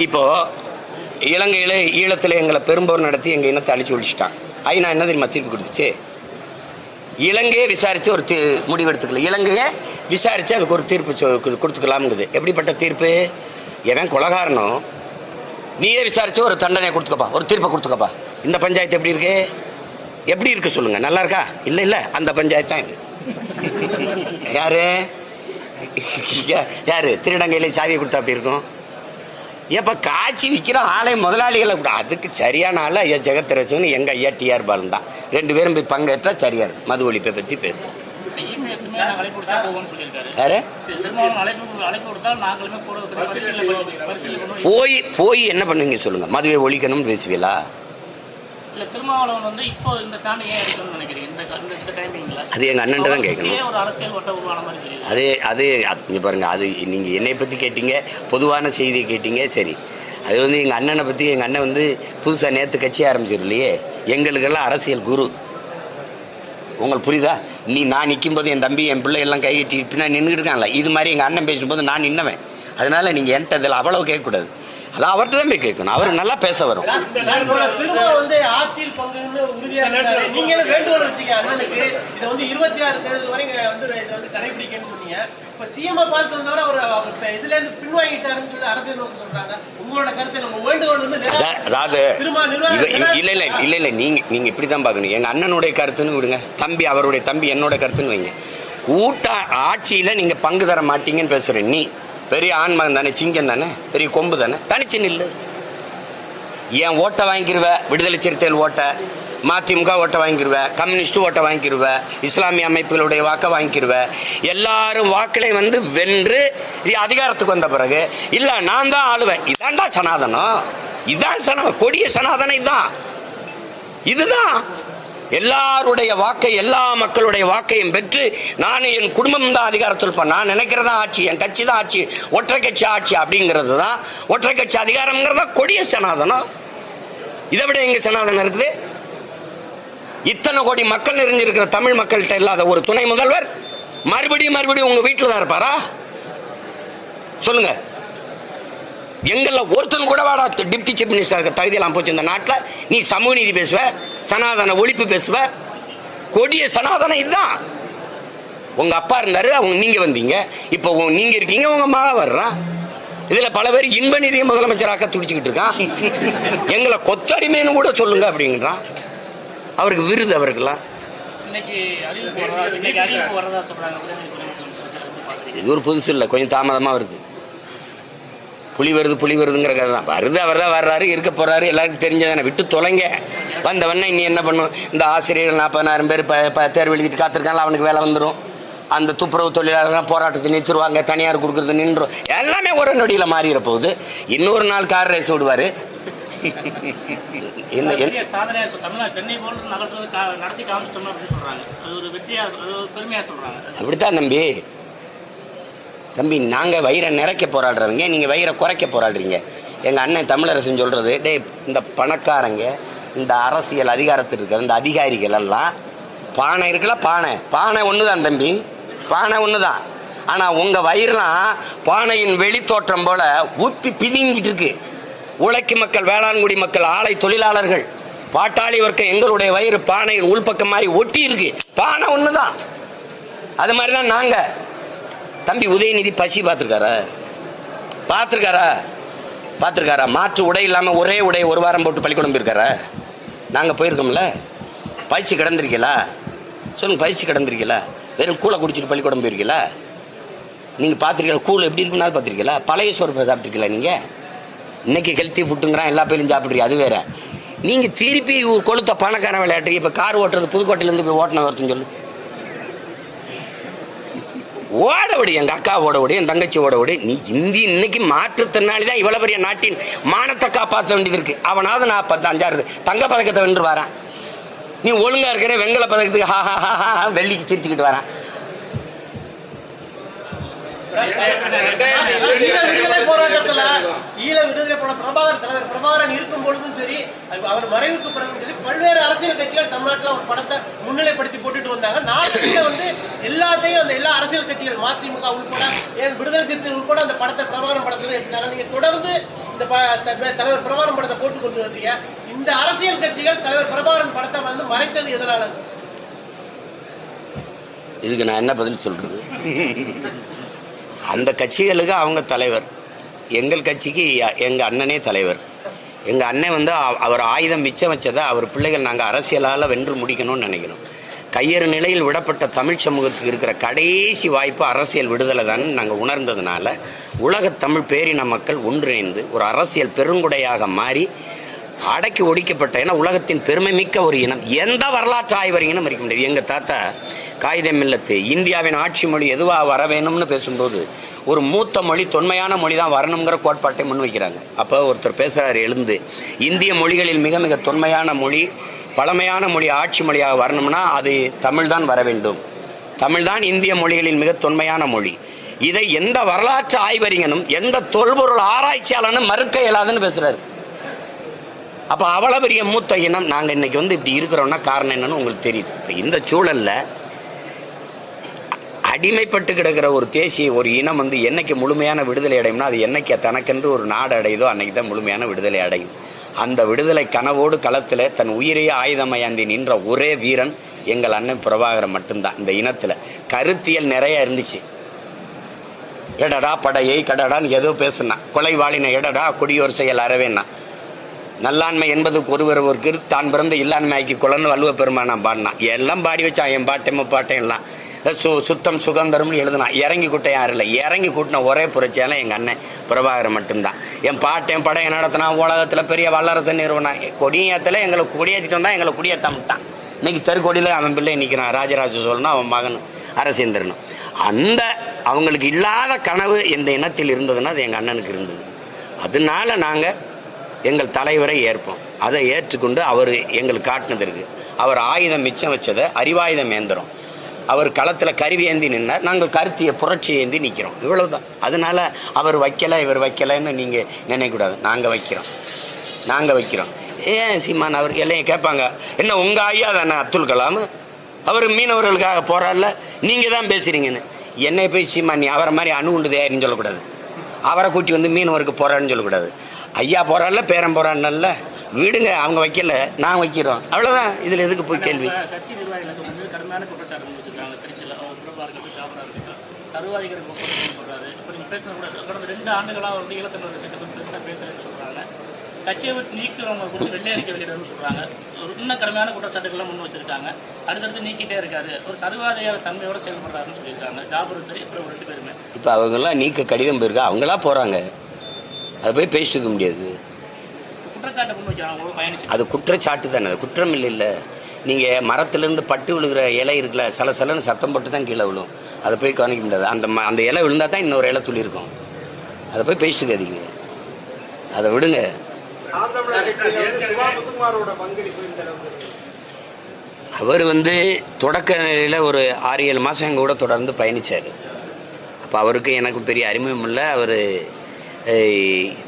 இப்போ இலங்கையில ஈழத்துல எங்களை பெரும்போர் நடத்தி எங்க இனத்தை அழிச்சு ஒழிச்சிட்டான். ஐநா என்ன தெரியுமா தீர்ப்பு கொடுத்துச்சு? இலங்கையை விசாரிச்சு ஒரு முடிவு எடுத்துக்கல, இலங்கையை விசாரிச்சு அதுக்கு ஒரு தீர்ப்பு கொடுத்துக்கலாம்ங்குது. எப்படிப்பட்ட தீர்ப்பு? எவன் கொலகாரனும் நீயே விசாரிச்சு ஒரு தண்டனை கொடுத்துக்கப்பா, ஒரு தீர்ப்பை கொடுத்துக்கப்பா. இந்த பஞ்சாயத்து எப்படி இருக்கு? எப்படி இருக்கு சொல்லுங்க? நல்லா இருக்கா? இல்ல அந்த பஞ்சாயத்து தான் இது. யாரு திருடங்கையில சாவியை கொடுத்தா அப்படி இருக்கும்? எப்ப காய்ச்சி விற்கிற ஆலை முதலாளிகளை கூட அதுக்கு சரியான ஆள் ஐயா ஜெகத்ரட்சன், எங்க ஐயா டிஆர் பாலன் தான். 2 பேரும் போய் பங்கேற்றா சரியாரு. மது ஒழிப்பை பத்தி பேச போய் என்ன பண்ணுவீங்க சொல்லுங்க? மதுவை ஒழிக்கணும்னு பேசுவீங்களா? அது எங்க அண்ணன் தான் கேட்கணும். அது பாருங்க, அது நீங்க என்னை பத்தி கேட்டீங்க, பொதுவான செய்தியை கேட்டீங்க. சரி, அது எங்க அண்ணனை பத்தி, எங்க அண்ணன் புதுசா நேத்து கட்சி ஆரம்பிச்சிருலையே, எங்களுக்கெல்லாம் அரசியல் குரு. உங்களுக்கு புரியுதா? நான் நிற்கும் போது என் தம்பி என் பிள்ளை எல்லாம் கை கட்டி பின்னா நின்றுட்டு இருக்காங்களா? இது மாதிரி எங்க அண்ணன் பேசும்போது நான் நின்னவன். அதனால நீங்க என்கிட்ட இதில் அவ்வளவு கேட்கக்கூடாது. அது அவர்கிட்ட தான் போய் கேட்கணும். அவர் நல்லா பேச வரும். திரும்ப வந்து ஆட்சியில் பங்குன்னு உறுதியா இருக்காரு. நீங்க வேண்டுகோள் வச்சீங்க அண்ணனுக்கு இதை வந்து 26 தேர்தல் வரை வந்து இதை வந்து கடைபிடிக்கணும்னு சொன்னீங்க. இப்ப சிஎம் பார்த்து வந்தவரை அவர் இதுல இருந்து பின்வாங்கிட்டாருன்னு சொல்லி அரசியல் நோக்கம் சொல்றாங்க. உங்களோட கருத்து உங்க வேண்டுகோள் வந்து அதாவது இல்ல நீங்க இப்படிதான் பாக்கணும். எங்க அண்ணனுடைய கருத்துன்னு விடுங்க, தம்பி அவருடைய தம்பி என்னோட கருத்துன்னு வைங்க. கூட்ட ஆட்சியில நீங்க பங்கு தர மாட்டீங்கன்னு பேசுறேன். நீ பெரிய ஆண்மகன் தானே, சிங்கம் தானே, பெரிய கொம்பு தானே, தனிச்சு நில்லு. ஏன் ஓட்டை வாங்கிடுவ, விடுதலை சிறுத்தைகள் ஓட்ட, மதிமுக ஓட்டை வாங்கிடுவ, கம்யூனிஸ்ட் ஓட்டை வாங்கிடுவ, இஸ்லாமிய அமைப்புகளுடைய வாக்கை வாங்கிடுவ. எல்லாரும் வாக்களை வந்து வென்று அதிகாரத்துக்கு வந்த பிறகு இல்ல நான் தான் ஆளுவேன். இதான்டா சனாதனம், இதான் கொடிய சனாதனம். இதுதான் எல்லாருடைய வாக்கை, எல்லா மக்களுடைய வாக்கையும் பெற்று நானும் என் குடும்பம் தான் அதிகாரத்தில் இருப்பேன், நான் நினைக்கிறதா ஆட்சி, என் கட்சி தான் ஆட்சி, ஒற்றை கட்சி ஆட்சி அப்படிங்கிறது தான் ஒற்றை கட்சி அதிகாரம்ங்கிறதா கொடிய சனாதனம். இதை விட எங்க சனாதனம் இருக்குது? இத்தனை கோடி மக்கள் நிறைஞ்சிருக்கிற தமிழ் மக்கள்கிட்ட இல்லாத ஒரு துணை முதல்வர் மறுபடியும் உங்க வீட்டில் தான் இருப்பாரா? சொல்லுங்க. எங்கெல்ல ஒருத்தன் கூட வாடா டிப்டி சீஃப் மினிஸ்டருக்கு தகுதியெல்லாம் போச்சு இந்த நாட்டில். நீ சமூக நீதி பேசுவ, சனாதன ஒழிப்பு பேசுவ, கொடிய சனாதனம் இதுதான். உங்க அப்பா இருந்தாரு, அவங்க நீங்க வந்தீங்க, இப்போ நீங்க இருக்கீங்க, உங்க மகன் வர்றான். இதுல பல பேர் இன்ப நிதியை முதலமைச்சராக்க துடிச்சுக்கிட்டு இருக்கான். எங்களை கொத்தடிமைன்னு கூட சொல்லுங்க அப்படிங்கிறான். அவருக்கு விருது அவருக்கெல்லாம். இது ஒரு புதுசு இல்லை, கொஞ்சம் தாமதமா வருது. புலி வருதுங்கிற கதை தான். வருது, அவர் தான் வர்றாரு, இருக்க போறாரு, எல்லாருக்கும் தெரிஞ்சதானே. விட்டு தொலைங்க. வந்தவொடனே நீ என்ன பண்ணும்? இந்த ஆசிரியர்கள் 40,000 பேர் தேர்வு எழுதிட்டு காத்திருக்காங்க, அவனுக்கு வேலை வந்துடும். அந்த துப்புரவு தொழிலாளர்கள் போராட்டத்தை நிறுத்துருவாங்க, தனியார் கொடுக்கறது நின்றும். எல்லாமே ஒரு நொடியில மாறிட போகுது. இன்னொரு நாள் கார் ரேஸ் விடுவாரு. அப்படித்தான் தம்பி, நாங்க வயிறை நிறைக்க போராடுறவங்க, நீங்க வயிறை குறைக்க போராடுறீங்க. எங்க அண்ணன் தமிழரசன் சொல்றது, டே இந்த பணக்காரங்க, இந்த அரசியல் அதிகாரத்தில் இருக்கிற இந்த அதிகாரிகள் எல்லாம் பானை இருக்குல்ல, பானை ஒண்ணுதான் தம்பி, பானை ஒண்ணுதான். ஆனா உங்க வயிறுலாம் பானையின் வெளித்தோற்றம் போல உப்பி பிதிங்கிட்டு இருக்கு. உழைக்கும் மக்கள், வேளாண்குடி மக்கள், ஆலை தொழிலாளர்கள், பாட்டாளி வர்க்கம், எங்களுடைய வயிறு பானையின் உள்பக்கம் மாதிரி ஒட்டி இருக்கு. பானை ஒண்ணுதான். அது மாதிரிதான் நாங்க. தம்பி உதயநிதி பசி பார்த்துருக்காரா? மாற்று உடை இல்லாம ஒரே உடை ஒரு வாரம் போட்டு பள்ளிக்கூடம் போயிருக்காரா? நாங்க போயிருக்கோம்ல. பயிற்சி கிடந்திருக்கீங்களா? சொல்லுங்க, பயிற்சி கிடந்திருக்கீங்களா? வெறும் கூழை குடிச்சிட்டு பள்ளிக்கூடம் போயிருக்கீங்களா? நீங்க பாத்திருக்கீங்களா? கூழ் எப்படி இருக்குன்னா பாத்திருக்கீங்களா? பழைய சோறு சாப்பிட்டுருக்கீங்களா? நீங்க இன்னைக்கு ஹெல்த்தி ஃபுட்டுங்கிறான், எல்லா பேரும் சாப்பிட்றீங்க, அது வேற. நீங்க திருப்பி ஒரு கொளுத்த பணக்கார விளையாட்டு. இப்ப கார் ஓட்டுறது புதுக்கோட்டையில போய் ஓட்டின வருதுன்னு சொல்லு. ஓட விடு, எங்க அக்கா ஓட விடு, என் தங்கச்சி ஓட விடு. நீ இன்னைக்கு மாற்றுத்திறனாளிதான் இவ்வளவு பெரிய நாட்டின் மானத்தை காப்பாற்ற வேண்டியது இருக்கு. அவனாவது 45 தங்க பதக்கத்தை வென்று வரான். நீ ஒழுங்கா இருக்கிற வெங்கல பதக்கத்துக்கு வெள்ளிக்கு சிரிச்சுக்கிட்டு வரான். பிரபாகரன் இருக்கும் பொழுதும் சரி, அவர் மறைவுக்கு பிறகு பல்வேறு அரசியல் கட்சிகள் தமிழ்நாட்டில் ஒரு படத்தை முன்னிலைப்படுத்தி போட்டுட்டு வந்தாங்க. நாட்டில வந்து எல்லாத்தையும் எல்லா அரசியல் கட்சிகள் மதிமுக உட்பட, ஏன் விடுதலை சிறுத்தைகள் உட்பட அந்த படத்தை பிரபாகரன் படத்துல எடுத்தாங்க. நீங்க தொடர்ந்து இந்த தலைவர் பிரபாகரன் படத்தை போட்டு கொண்டு வந்தீங்க. இந்த அரசியல் கட்சிகள் தலைவர் பிரபாகரன் படத்தை வந்து மறைத்தது எதனால? இதுக்கு நான் என்ன பதில் சொல்றது? அந்த கட்சிகளுக்கு அவங்க தலைவர், எங்கள் கட்சிக்கு எங்க அண்ணனே தலைவர். எங்க அண்ணன் வந்து அவர் ஆயுதம் மிச்சம் வச்சதை அவர் பிள்ளைகள் நாங்கள் அரசியலால் வென்று முடிக்கணும்னு நினைக்கிறோம். கையறு நிலையில் விடப்பட்ட தமிழ் சமூகத்துக்கு இருக்கிற கடைசி வாய்ப்பு அரசியல் விடுதலை தான் நாங்கள் உணர்ந்ததுனால உலக தமிழ் பேரின மக்கள் ஒன்றிணைந்து ஒரு அரசியல் பெருங்குடையாக மாறி அடக்கி ஒடிக்கப்பட்ட, ஏன்னா உலகத்தின் பெருமை மிக்க ஒரு இனம், எந்த வரலாற்று ஆய்வறிஞனும் மறிக்க முடியாது. எங்க தாத்தா காகிதம் இல்லத்து இந்தியாவின் ஆட்சி மொழி எதுவாக வர வேணும்னு பேசும்போது ஒரு மூத்த மொழி, தொன்மையான மொழி தான் வரணுங்கிற கோட்பாட்டை முன்வைக்கிறாங்க. அப்போ ஒருத்தர் பேசுறாரு எழுந்து, இந்திய மொழிகளில் மிக மிக தொன்மையான மொழி, பழமையான மொழி ஆட்சி மொழியாக வரணும்னா அது தமிழ் தான் வர வேண்டும். தமிழ் தான் இந்திய மொழிகளில் மிக தொன்மையான மொழி. இதை எந்த வரலாற்று ஆய்வறிஞனும் எந்த தொல்பொருள் ஆராய்ச்சியாளனும் மறுக்க இயலாதுன்னு பேசுறாரு. அப்ப அவ்வளவு பெரிய மூத்த இனம் நாங்க இன்னைக்கு வந்து இப்படி இருக்கிறோம்னா காரணம் என்னன்னு உங்களுக்கு தெரியுது. இந்த சூழல்ல அடிமைப்பட்டு கிடக்கிற ஒரு தேசிய ஒரு இனம் வந்து என்னைக்கு முழுமையான விடுதலை அடையும்னா அது என்னைக்கு தனக்கென்று ஒரு நாடு அடையுதோ அன்னைக்கு தான் முழுமையான விடுதலை அடையும். அந்த விடுதலை கனவோடு களத்தில் தன் உயிரையே ஆயுதமையாந்தி நின்ற ஒரே வீரன் எங்கள் அண்ணன் பிரபாகரன் மட்டும்தான். இந்த இனத்தில் கருத்தியல் நிறைய இருந்துச்சு. எடடா படையை கடடான்னு ஏதோ பேசுனா, கொலைவாளின எடடா கொடியோர் செயல் அறவேன்னா, நல்லாண்மை என்பதுக்கு ஒருவருக்கு தான் பிறந்த இல்லாண்மைக்கு குலன்னு வள்ளுவ பெருமானான் பாடினான். எல்லாம் பாடி வச்சான், என் பாட்டையும் பாட்டையும் எல்லாம் சுத்தம் சுதந்திரம்னு எழுதுனான். இறங்கி கூட்டம் யாரும் இல்லை. இறங்கி கூட்டின ஒரே புரட்சியால எங்கள் அண்ணன் பிரபாகரன் மட்டும்தான். என் பாட்டையும் படையை நடத்தினா, உலகத்தில் பெரிய வல்லரசு நிறுவனம் கொடியேற்றல எங்களை குடியேற்றிட்டு வந்தா எங்களை குடியேற்றமிட்டான். இன்னைக்கு தெருக்கொடியில் அவன் பிள்ளை நிற்கிறான், ராஜராஜ சோழனும் அவன் மகன் அரசேந்திரனும். அந்த அவங்களுக்கு இல்லாத கனவு இந்த இனத்தில் இருந்ததுன்னா அது எங்கள் அண்ணனுக்கு இருந்தது. அதனால நாங்கள் எங்கள் தலைவரை ஏற்போம். அதை ஏற்றுக்கொண்டு அவர் எங்களுக்கு காட்டினது இருக்கு. அவர் ஆயுதம் மிச்சம் வச்சதை அறிவாயுதம் ஏந்திரம். அவர் களத்தில் கருவி ஏந்தி நின்னார், நாங்கள் கருத்திய புரட்சி ஏந்தி நிற்கிறோம். இவ்வளவுதான். அதனால அவர் வைக்கல இவர் வைக்கலன்னு நீங்கள் நினைக்கக்கூடாது. நாங்கள் வைக்கிறோம். ஏன் சீமான் அவர் எல்லாம் கேட்பாங்க, என்ன உங்கள் ஐயா தானே அப்துல் கலாம், அவர் மீனவர்களுக்காக போறாருல, நீங்கள் தான் பேசுறீங்கன்னு. என்னை போய் சீமான் நீ அவரை மாதிரி அணுகுண்டு தயாரின்னு சொல்லக்கூடாது. அவரை கூட்டி வந்து மீனவருக்கு போறாருன்னு சொல்லக்கூடாது. ஐயா போறாருல, பேரன் போறாருன்னு வீடுங்க. அவங்க வைக்கல, நான் வைக்கிறோம். அவ்வளவுதான். இதுல எதுக்கு போய் கேள்வி? கட்சி நிர்வாகிகளுக்கு வந்து கடுமையான குற்றச்சாட்டு வச்சிருக்காங்க. திருச்சியில் சர்வாதிகாரி போடுறாரு. இப்போ நீங்க பேசுறது கூட கடந்த 2 ஆண்டுகளாக வந்து ஈழத்தமிழர் சட்டத்தை பெருசாக பேசுறேன்னு சொல்றாங்க. கட்சியை விட்டு நீக்கிறவங்க குறித்து வெள்ளை அறிக்கை வெளியிடணும்னு சொல்றாங்க. இன்னும் கடுமையான குற்றச்சாட்டுகள்லாம் முன் வச்சிருக்காங்க. அடுத்தடுத்து நீக்கிட்டே இருக்காரு, ஒரு சர்வாதிகார தன்மையோட செயல்படுறாருன்னு சொல்லியிருக்காங்க. ஜாபரும் சரி, அப்புறம் 2 பேருமே. இப்போ அவங்கெல்லாம் நீக்க கடிதம் போயிருக்கா, அவங்களா போறாங்க. அதை போய் பேசிட்டு இருக்க முடியாது. குற்றச்சாட்டை முன் வைக்கிறாங்க, பயணிச்சு. அது குற்றச்சாட்டு தானே, அது குற்றம் இல்லை. நீங்கள் மரத்துலேருந்து பட்டு விழுகிற இலை இருக்குல்ல, சலன்னு சத்தம் போட்டு தான் கீழே விழும். அதை போய் கவனிக்க முடியாது. அந்த இலை விழுந்தா தான் இன்னொரு இலை துளி இருக்கும். அதை போய் பேசிட்டு இருக்காதீங்க, அதை விடுங்க. அவர் வந்து தொடக்க நிலையில் ஒரு 6-7 மாதம் எங்கள் கூட தொடர்ந்து பயணித்தார். அப்போ அவருக்கு எனக்கும் பெரிய அறிமுகம் இல்லை. அவர்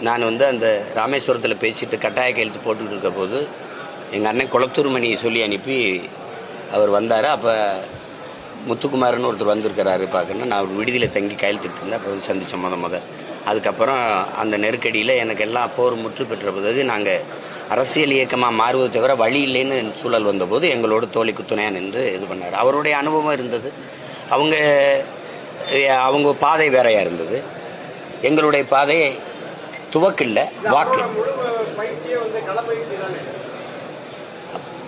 நான் வந்து அந்த ராமேஸ்வரத்தில் பேசிட்டு கட்டாய கையெழுத்து போட்டுக்கிட்டு இருக்க போது எங்கள் அண்ணன் குளத்தூர் மணி சொல்லி அனுப்பி அவர் வந்தார். அப்போ முத்துக்குமார்னு ஒருத்தர் வந்திருக்கிறாரு பார்க்கணும். நான் ஒரு விடுதியில் தங்கி கையெழுத்திட்டு இருந்தேன். அப்போ வந்து சந்தித்தோம் அதுக்கப்புறம் அந்த நெருக்கடியில் எனக்கு எல்லாம் போர் முற்று பெற்ற பிறகு நாங்கள் அரசியல் இயக்கமாக மாறுவதை தவிர வழி இல்லைன்னு சூழல் வந்தபோது எங்களோட தோழிக்கு துணையாக நின்று இது பண்ணார். அவருடைய அனுபவம் இருந்தது. அவங்க பாதை வேறையாக இருந்தது. எங்களுடைய பாதை துவக்கில்ல, வாக்கு.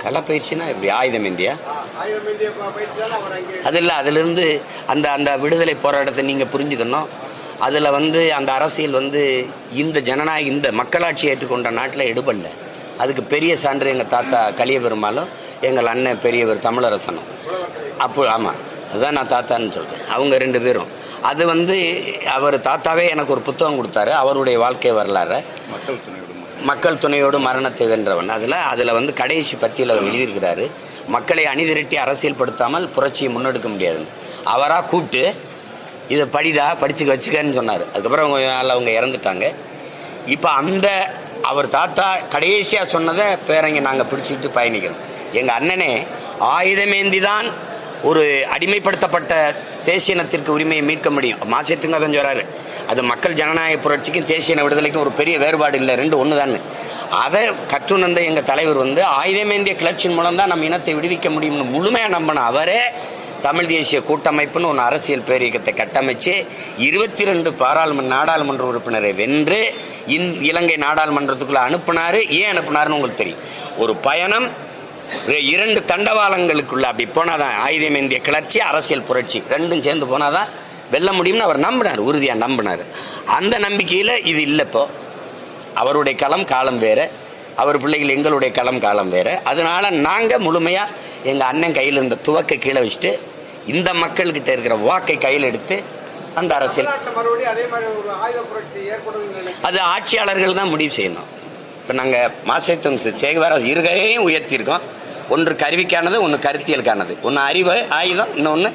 களப்பயிற்சினா இப்படி ஆயுதம் இந்தியா அது இல்லை. அதிலிருந்து அந்த விடுதலை போராட்டத்தை நீங்கள் புரிஞ்சுக்கணும். அதில் வந்து அந்த அரசியல் வந்து இந்த ஜனநாயக இந்த மக்களாட்சி ஏற்றுக்கொண்ட நாட்டில் எடுபடல. அதுக்கு பெரிய சான்று எங்கள் தாத்தா கலிய பெருமாளும் எங்கள் அண்ணன் பெரியவர் தமிழரசனும். அப்போ ஆமாம், அதுதான் நான் தாத்தான்னு சொல்கிறேன். அவங்க 2 பேரும் அது வந்து அவர் தாத்தாவே எனக்கு ஒரு புத்தகம் கொடுத்தாரு. அவருடைய வாழ்க்கை வரலாறு மக்கள் துணையோடு மரணத்தை வென்றவன். அதில் வந்து கடைசி பத்தியில் அவர் எழுதியிருக்கிறாரு. மக்களை அணிதிரட்டி அரசியல் படுத்தாமல் புரட்சியை முன்னெடுக்க முடியாதுன்னு அவராக கூப்பிட்டு இதை படிச்சு வச்சுக்கன்னு சொன்னார். அதுக்கப்புறம் அவங்க இறந்துட்டாங்க. இப்போ அவர் தாத்தா கடைசியாக சொன்னதை பேரங்க நாங்கள் பிடிச்சிட்டு பயணிக்கிறோம். எங்கள் அண்ணனே ஆயுதமேந்தி தான் ஒரு அடிமைப்படுத்தப்பட்ட தேசியனத்திற்கு உரிமையை மீட்க முடியும். மாசத்துங்க தான் சொல்றாரு. அது மக்கள் ஜனநாயக புரட்சிக்கும் தேசிய விடுதலைக்கும் ஒரு பெரிய வேறுபாடு இல்லை, 2 ஒன்று தான். அதை கற்றுணர்ந்த எங்கள் தலைவர் வந்து ஆயுதமேந்திய கிளர்ச்சியின் மூலம் தான் நம்ம இனத்தை விடுவிக்க முடியும்னு முழுமையாக நம்பின அவரே தமிழ் தேசிய கூட்டமைப்புன்னு ஒரு அரசியல் பேரியக்கத்தை கட்டமைச்சு 22 நாடாளுமன்ற உறுப்பினரை வென்று இலங்கை நாடாளுமன்றத்துக்குள்ள அனுப்புனாரு. ஏன் அனுப்புனாருன்னு உங்களுக்கு தெரியும். ஒரு பயணம் 2 தண்டவாளங்களுக்குள்ள அப்படி போனாதான் ஆயுதமேந்திய கிளர்ச்சி அரசியல் புரட்சி 2ம் சேர்ந்து போனாதான் வெல்ல முடியும்னு அவர் நம்பினார், உறுதியாக நம்பினார். அந்த நம்பிக்கையில் இது இல்லை. இப்போ அவருடைய காலம் வேற, அவர் பிள்ளைகள் எங்களுடைய காலம் வேற. அதனால நாங்கள் முழுமையாக எங்கள் அண்ணன் கையில் இருந்த துவக்க கீழே வச்சுட்டு இந்த மக்கள்கிட்ட இருக்கிற வாக்கை கையில் எடுத்து அந்த அரசியல் அது ஆட்சியாளர்கள் தான் முடிவு செய்யணும். இப்போ நாங்கள் மாசத்தும் சேகவார இருகையும் உயர்த்தியிருக்கோம். ஒன்று கருவிக்கானது, ஒன்று கருத்தியலுக்கானது. ஒன்று அறிவு ஆயுதம், இன்னொன்று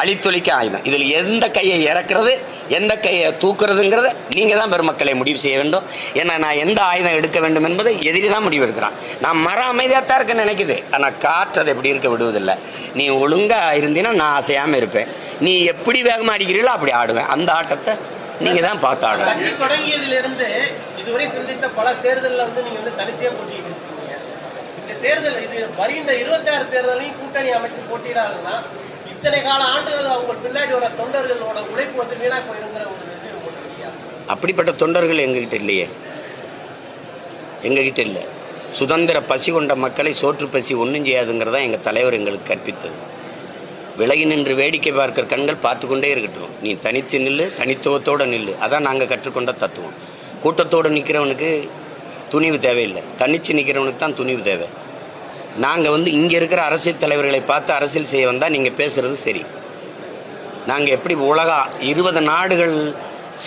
அழித்தொழிக்க ஆயுதம். இதில் எந்த கையை இறக்குறது எந்த கையை தூக்குறதுங்கிறத நீங்கள் தான் பெருமக்களை முடிவு செய்ய வேண்டும். ஏன்னா நான் எந்த ஆயுதம் எடுக்க வேண்டும் என்பதை எதிரி தான் முடிவு எடுக்கிறான். நான் மரம் அமைதியாகத்தான் இருக்க நினைக்குது, ஆனால் காற்று அதை எப்படி இருக்க விடுவதில்லை. நீ ஒழுங்காக இருந்தீன்னா நான் அசையாமல் இருப்பேன். நீ எப்படி வேகமாக அடிக்கிறீங்களோ அப்படி ஆடுவேன். அந்த ஆட்டத்தை நீங்கள் தான் பார்த்து ஆடுவேன். கட்சி தொடங்கியதிலிருந்து இதுவரை சந்தித்த பல தேர்தலில் வந்து நீங்க வந்து தனிச்சையா போட்டிட்டு இருக்கீங்க. இந்த தேர்தல் இது வருகின்ற 26 தேர்தலையும் கூட்டணி அமைச்சு போட்டியிடாதுன்னா இத்தனை கால ஆண்டுகள் அவங்க பின்னாடி வர தொண்டர்களோட உழைப்பு வந்து வீணா போயிருங்கிற ஒரு இது போட்டிருக்கீங்க. அப்படிப்பட்ட தொண்டர்கள் எங்ககிட்ட இல்லையே, எங்ககிட்ட இல்லை. சுதந்திர பசி கொண்ட மக்களை சோற்று பசி ஒன்றும் செய்யாதுங்கிறதான் எங்கள் தலைவர் எங்களுக்கு கற்பித்தது. விலகி நின்று வேடிக்கை பார்க்கிற கண்கள் பார்த்து கொண்டே இருக்கட்டும், நீ தனித்து நில்லு, தனித்துவத்தோடு நில்லு. அதான் நாங்கள் கற்றுக்கொண்ட தத்துவம். கூட்டத்தோடு நிற்கிறவனுக்கு துணிவு தேவையில்லை, தனித்து நிற்கிறவனுக்கு தான் துணிவு தேவை. நாங்கள் வந்து இங்கே இருக்கிற அரசியல் தலைவர்களை பார்த்து அரசியல் செய்ய வந்தால் நீங்கள் பேசுகிறது சரி. நாங்கள் எப்படி உலகா 20 நாடுகள்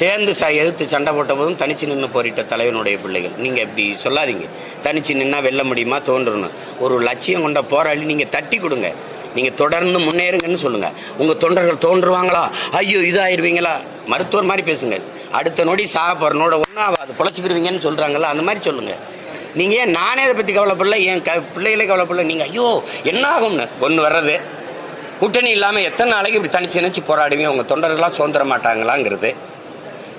சேர்ந்து எதிர்த்து சண்டை போட்ட போதும் தனிச்சு நின்று போரிட்ட தலைவனுடைய பிள்ளைகள். நீங்கள் எப்படி சொல்லாதீங்க, தனிச்சு நின்னா வெல்ல முடியுமா, தோன்றணும். ஒரு லட்சியம் கொண்ட போராளி நீங்கள் தட்டி கொடுங்க, நீங்கள் தொடர்ந்து முன்னேறுங்கன்னு சொல்லுங்க. உங்கள் தொண்டர்கள் தோன்றுவாங்களா, ஐயோ இதாயிருவீங்களா, மருத்துவர் மாதிரி பேசுங்க. அடுத்த நொடி சாப்பிட்றனோட ஒன்றா அது பொழைச்சிக்கிருவீங்கன்னு சொல்கிறாங்களா, அந்த மாதிரி சொல்லுங்க. நீங்கள் ஏன் நானே அதை பற்றி கவலைப்படல, என் பிள்ளைகளே கவலைப்படல. நீங்கள் ஐயோ என்ன ஆகும்னு ஒன்று வர்றது, கூட்டணி இல்லாமல் எத்தனை நாளைக்கு இப்படி தனிச்சு நினைச்சு போராடுவீங்க, உங்கள் தொண்டர்களாக சுதந்திர மாட்டாங்களாங்கிறது.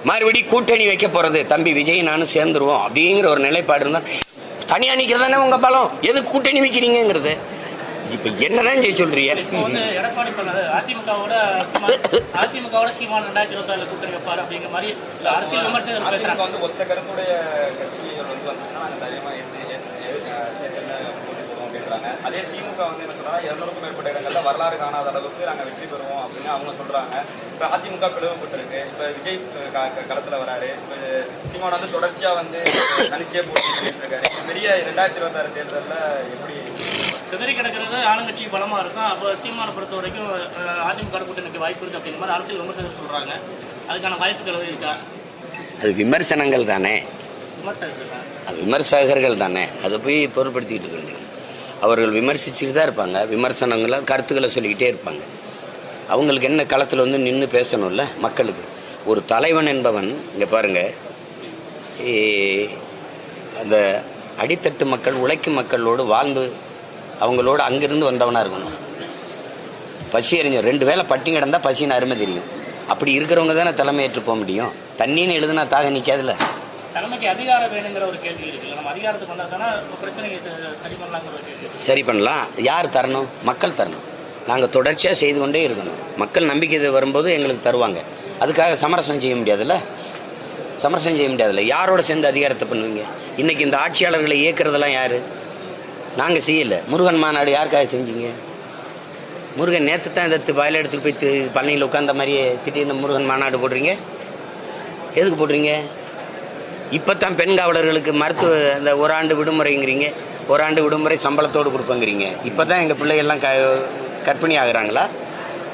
மறுபடி கூட்டணி வைக்க போகிறது, தம்பி விஜய் நானும் சேர்ந்துருவோம் அப்படிங்கிற ஒரு நிலைப்பாடு இருந்தால் தனியாக நிற்கிறதானே உங்கள் பலம், எதுக்கு கூட்டணி வைக்கிறீங்கிறது. இப்ப என்னதான் செய்ய சொல்றீங்க? இப்போ வந்து எடப்பாடி பண்ணது அதிமுகவோட சீமான் 2026 கூட்டணி வைப்பாரு அப்படிங்கிற மாதிரி அரசியல் விமர்சகர்கள் பேசுறாங்க. வந்து ஒத்த கருத்துடைய கட்சிகள் வந்து வந்துச்சுன்னா நாங்கள் தைரியமா அப்படின்றாங்க. அதே திமுக வந்து என்ன சொல்றாங்க, 200க்கும் மேற்பட்ட இடங்கள்ல வரலாறு காணாத அளவுக்கு நாங்கள் வெற்றி பெறுவோம் அப்படின்னு அவங்க சொல்றாங்க. இப்ப அதிமுக பிளவுபட்டிருக்கு, இப்ப விஜய் களத்துல வராரு, இப்ப சீமான் வந்து தொடர்ச்சியா வந்து தனிச்சே போட்டு இருக்காரு. பெரிய 2026 தேர்தலில் எப்படி சிதறி கிடக்கிறது ஆளுங்கட்சி பலமா இருக்கும். அப்போ சீமானை பொறுத்த வரைக்கும் அதிமுக கூட்டணிக்கு வாய்ப்பு இருக்கு அப்படிங்கிற மாதிரி அரசியல் விமர்சகர்கள் சொல்றாங்க. அதுக்கான வாய்ப்புகள் இருக்கா? அது விமர்சனங்கள் தானே, அது விமர்சகர்கள் தானே, அதை போய் பொருட்படுத்திக்கிட்டு இருக்க. அவர்கள் விமர்சிச்சுட்டு தான் இருப்பாங்க, விமர்சனங்களை கருத்துக்களை சொல்லிக்கிட்டே இருப்பாங்க. அவங்களுக்கு என்ன களத்தில் வந்து நின்று பேசணும்ல மக்களுக்கு. ஒரு தலைவன் என்பவன் இங்கே பாருங்க, அந்த அடித்தட்டு மக்கள் உழைக்கும் மக்களோடு வாழ்ந்து அவங்களோட அங்கிருந்து வந்தவனாக இருக்கணும். பசி அறிஞர் 2 வேளை பட்டி கிடந்தால் பசின்னு அருமை தெரியும். அப்படி இருக்கிறவங்க தானே தலைமை ஏற்று போக முடியும். தண்ணின்னு எழுதுனா தாக நிற்காதுல்ல. தலைமைக்கு அதிகாரம் வேணுங்கிற ஒரு கேள்வி இருக்கு. நம்ம அதிகாரத்துக்கு வந்தால் பிரச்சனையை சரி பண்ணலாங்கிற ஒரு கேள்வி. சரி பண்ணலாம். யார் தரணும்? மக்கள் தரணும். நாங்கள் தொடர்ச்சியாக செய்து கொண்டே இருக்கணும். மக்கள் நம்பிக்கை வரும்போது எங்களுக்கு தருவாங்க. அதுக்காக சமரசம் செய்ய முடியாதுல்ல, சமரசம் செய்ய முடியாதுல்ல. யாரோட சேர்ந்து அதிகாரத்தை பண்ணுவீங்க? இன்னைக்கு இந்த ஆட்சியாளர்களை இயக்குறதெல்லாம் யாரு? நாங்கள் செய்யலை. முருகன் மாநாடு யாருக்காக செஞ்சீங்க? முருகன் நேற்று தான் இந்த வயல் எடுத்துட்டு போய் பண்ணையில் உட்காந்த மாதிரியே திடீர்னு முருகன் மாநாடு போடுறீங்க. எதுக்கு போடுறீங்க? இப்போ தான் பெண் காவலர்களுக்கு மருத்துவ இந்த 1 ஆண்டு விடுமுறைங்கிறீங்க, 1 ஆண்டு விடுமுறை சம்பளத்தோடு கொடுப்பங்கிறீங்க. இப்போ தான் எங்கள் பிள்ளைகள்லாம் கற்பிணி ஆகுறாங்களா?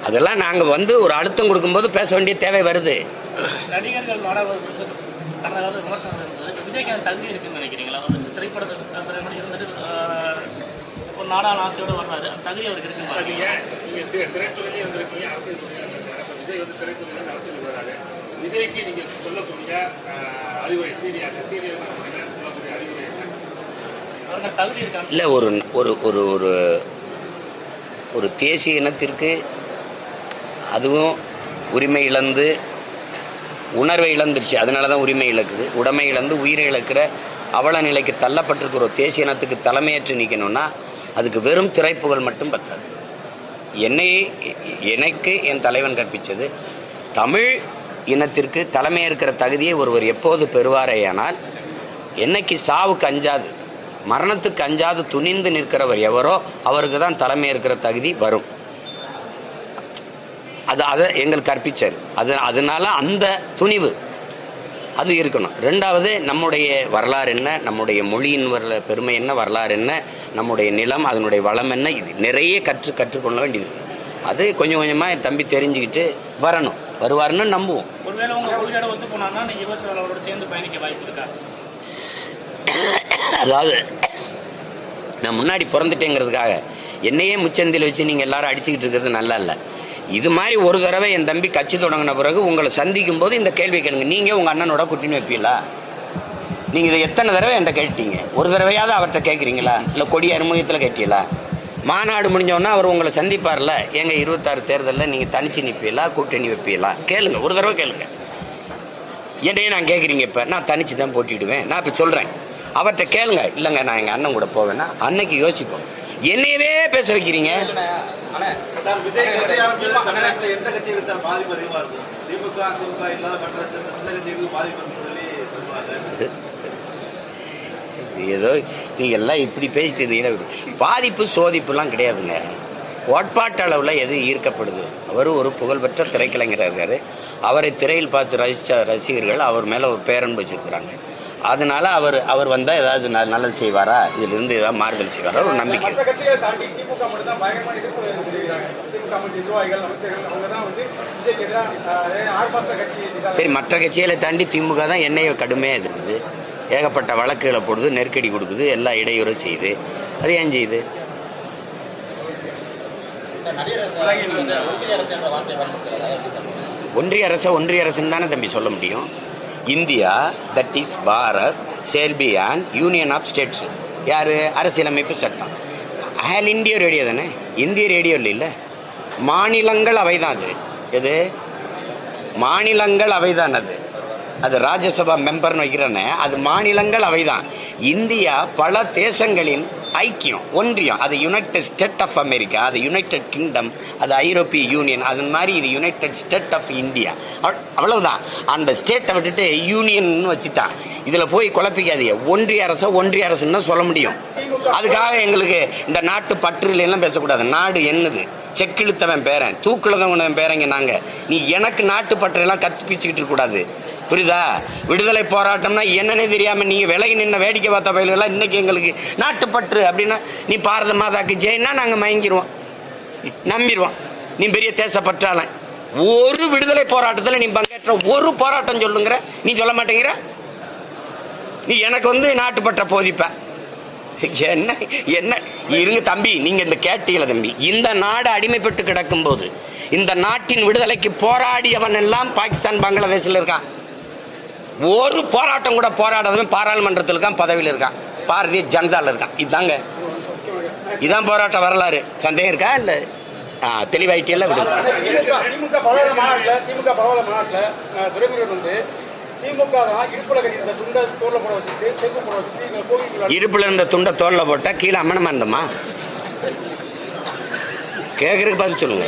அதெல்லாம் நாங்கள் வந்து ஒரு அழுத்தம் கொடுக்கும்போது பேச வேண்டிய தேவை வருது. நடிகர்கள் கடந்த காலத்தில் விமர்சனம் இருந்தது. விஜய்க்கு தகுதி இருக்குன்னு நினைக்கிறீங்களா? திரைப்படத்தில் இருந்துட்டு ஒரு நாடான ஆசையோடு வர்றாரு, அந்த தகுதி அவருக்கு இருக்குன்னு நீங்கள் திரைத்துறையிலே இருந்திருக்கீங்க, அரசியல் விஜய் வந்து திரைத்துறையில அரசியல் வராரு. விஜய்க்கு நீங்க சொல்லக்கூடிய அறிவுரை சொல்லக்கூடிய அறிவுரை அவருக்கு தகுதி இருக்கா? இல்லை, ஒரு ஒரு தேசிய இனத்திற்கு அதுவும் உரிமை இழந்து உணர்வை இழந்துருச்சு. அதனால தான் உரிமை இழக்குது. உடைமை இழந்து உயிரை இழக்கிற அவல நிலைக்கு தள்ளப்பட்டிருக்கிற ஒரு தேசிய இனத்துக்கு தலைமையேற்று நிற்கணும்னா அதுக்கு வெறும் திரைப்புகள் மட்டும் பத்தாது. எனக்கு என் தலைவன் கற்பித்தது, தமிழ் இனத்திற்கு தலைமையேற்கிற தகுதியை ஒருவர் எப்போது பெறுவாரேயானால், என்னைக்கு சாவுக்கு அஞ்சாது மரணத்துக்கு அஞ்சாது துணிந்து நிற்கிறவர் எவரோ அவருக்கு தான் தலைமையேற்கிற தகுதி வரும். அதை எங்கள் கற்பிச்சார். அதனால அந்த துணிவு அது இருக்கணும். 2வது, நம்முடைய வரலாறு என்ன, நம்முடைய மொழியின் பெருமை என்ன, வரலாறு என்ன, நம்முடைய நிலம் அதனுடைய வளம் என்ன, இது நிறைய கற்றுக்கொள்ள வேண்டியது. அது கொஞ்சம் கொஞ்சமாக என் தம்பி தெரிஞ்சுக்கிட்டு வரணும், வருவாருன்னு நம்புவோம். ஒருவேளை உங்க கொள்கையோட ஒத்து போனாங்கன்னா நீங்க 24 சேர்ந்து பயணிக்க வாய்ப்பு இருக்கா? அதாவது நான் முன்னாடி பிறந்துட்டேங்கிறதுக்காக என்னையே முச்சந்தில் வச்சு நீங்கள் எல்லாரும் அடிச்சுக்கிட்டு இருக்கிறது நல்லா இல்லை. இது மாதிரி ஒரு தடவை என் தம்பி கட்சி தொடங்கின பிறகு உங்களை சந்திக்கும் போது இந்த கேள்வி கேளுங்க. நீங்கள் உங்கள் அண்ணனோட கூட்டின்னு வைப்பீங்களா? நீங்கள் இதை எத்தனை தடவை என்கிட்ட கேட்டீங்க? ஒரு தடவையாவது அவர்கிட்ட கேட்குறீங்களா? இல்லை கொடி அறிமுகத்தில் கேட்டீங்களா? மாநாடு முடிஞ்சோன்னா அவர் உங்களை சந்திப்பார்ல, எங்க 26 தேர்தலில் நீங்கள் தனிச்சு நிற்பீங்களா கூட்டணி வைப்பீங்களா கேளுங்க, ஒரு தடவை கேளுங்க. என்னையே நான் கேட்குறீங்க, இப்போ நான் தனிச்சு தான் போட்டிடுவேன், நான் இப்போ சொல்கிறேன். அவர்கிட்ட கேளுங்க, இல்லைங்க நான் எங்கள் அண்ணன் கூட போவேன்னா அன்னைக்கு யோசிப்போம். என்னையவே பேச வைக்கிறீங்க. ஏதோ நீங்க எல்லாம் இப்படி பேசிட்டு இருந்தீங்கன்னா பாதிப்பு சோதிப்புலாம் கிடையாதுங்க. கோட்பாட்டு அளவில் எது ஈர்க்கப்படுது? அவர் ஒரு புகழ்பெற்ற திரைக்கலைஞராக இருக்காரு. அவரை திரையில் பார்த்து ரசித்த ரசிகர்கள் அவர் மேலே ஒரு பேரன்பு வச்சிருக்கிறாங்க. அதனால அவர் வந்தால் ஏதாவது நல்லது செய்வாரா, இதிலிருந்து ஏதாவது மாறுதல் செய்வாரா ஒரு நம்பிக்கை. சரி, மற்ற கட்சிகளை தாண்டி திமுக தான் என்னைய கடுமையாக இருக்குது. ஏகப்பட்ட வழக்குகளை போடுது, நெருக்கடி கொடுக்குது, எல்லா இடையூறும் செய்யுது. அது ஏன் செய்யுது? ஒன்றிய அரசுன்னு தானே தம்பி சொல்ல முடியும். India, that is Bharat, shall be an union of states. யாரு? அரசியலமைப்பு சட்டம். ஆல் இந்தியா ரேடியோ தானே, இந்திய ரேடியோ இல்லை. மாநிலங்கள் அவைதான். அது எது? மாநிலங்கள் அவைதான். அது ராஜ்யசபா மெம்பர்னு வைக்கிறேன்னு, அது மாநிலங்கள் அவைதான். இந்தியா பல தேசங்களின் ஐக்கியம், ஒன்றியம். அது யுனைடெட் ஸ்டேட் ஆஃப் அமெரிக்கா, அது யுனைடெட் கிங்டம், அது ஐரோப்பிய யூனியன். அது மாதிரி இது யுனைடெட் ஸ்டேட் ஆஃப் இந்தியா. அவ்வளவுதான். அந்த ஸ்டேட்டை விட்டுட்டு யூனியன் வச்சுட்டான். இதுல போய் குழப்பிக்காதீங்க. ஒன்றிய அரசுன்னு தான் சொல்ல முடியும். அதுக்காக எங்களுக்கு இந்த நாட்டு பற்று எல்லாம் பேசக்கூடாது. நாடு என்னது? செக்கிழுத்தவன் பேரன், தூக்குலதவன் பேரங்க நாங்க. நீ எனக்கு நாட்டு பற்று எல்லாம் கற்பிச்சுக்கிட்டு இருக்க கூடாது, புரியுதா? விடுதலை போராட்டம்னா என்னன்னே தெரியாம நீங்க விலகி நின்ன வேடிக்கை பார்த்த பயிலெல்லாம் இன்னைக்கு எங்களுக்கு நாட்டுப்பற்று அப்படின்னா, நீ பாரத மாதாக்கு ஜெயின்னா நாங்க மயங்கிடுவோம், நம்பிடுவோம். நீ பெரிய தேசப்பற்றால. ஒரு விடுதலை போராட்டத்தில் நீ பங்கேற்ற ஒரு போராட்டம் சொல்லுங்கிற, நீ சொல்ல மாட்டேங்கிற. நீ எனக்கு நாட்டுப்பற்ற போதிப்ப என்ன என்ன இருங்க தம்பி. நீங்க இந்த கேட்டீங்கள தம்பி, இந்த நாடு அடிமைப்பட்டு கிடக்கும் போது இந்த நாட்டின் விடுதலைக்கு போராடியவன் எல்லாம் பாகிஸ்தான், பங்களாதேஷ்ல இருக்கான். ஒரு போராட்டம் கூட போராடாதவன் பாராளுமன்றத்தில் இருக்கான், பதவியில் இருக்கான், பாரதிய ஜனதால இருக்கான். இதான் போராட்ட வரலாறு. சந்தேகம் இருக்கா? இல்ல தெளிவாயிட்டியல்ல. இடுப்புல இருந்த துண்டை தோல்ல போட்டா கீழே அம்மனமா இருந்தமா? கேக்குறதுக்கு பதில் சொல்லுங்க.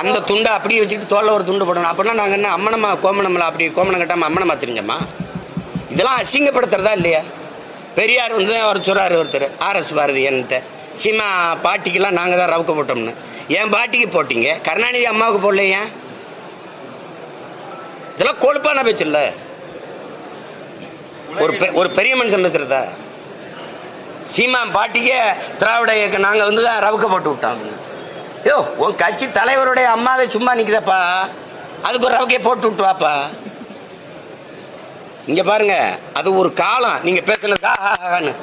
அந்த துண்டை அப்படியே வச்சுட்டு தோல்ல ஒரு துண்டு போடணும். அப்படின்னா நாங்க என்ன அம்மனமா கோமணம்ல அப்படி கோமணம் கட்டாம அம்மனமா தெரிஞ்சோமா? இதெல்லாம் அசிங்கப்படுத்துறதா இல்லையா? பெரியார் அவர் சொல்றாரு ஒருத்தர், RS பாரதி என்கிட்ட, சீமா பாட்டிக்கெல்லாம் நாங்க தான் ரவுக்க போட்டோம்னு. என் பாட்டிக்கு போட்டீங்க, கருணாநிதி அம்மாவுக்கு போடல. ஏன்? இதெல்லாம் கொழுப்பான பேச்சு இல்ல. ஒரு பெரிய மனுஷன் பேசுறதா? சீமா பாட்டிக்கே திராவிட இயக்கம் நாங்க தான் ரவுக்க போட்டு விட்டோம். யோ, உன் கட்சி தலைவருடைய அம்மாவே சும்மா நிக்குதப்பா, அதுக்கு ஒரு ரவுக்கையை போட்டு விட்டு வாப்பா. இங்க பாருங்க, அது ஒரு காலம். நீங்க பேசுனது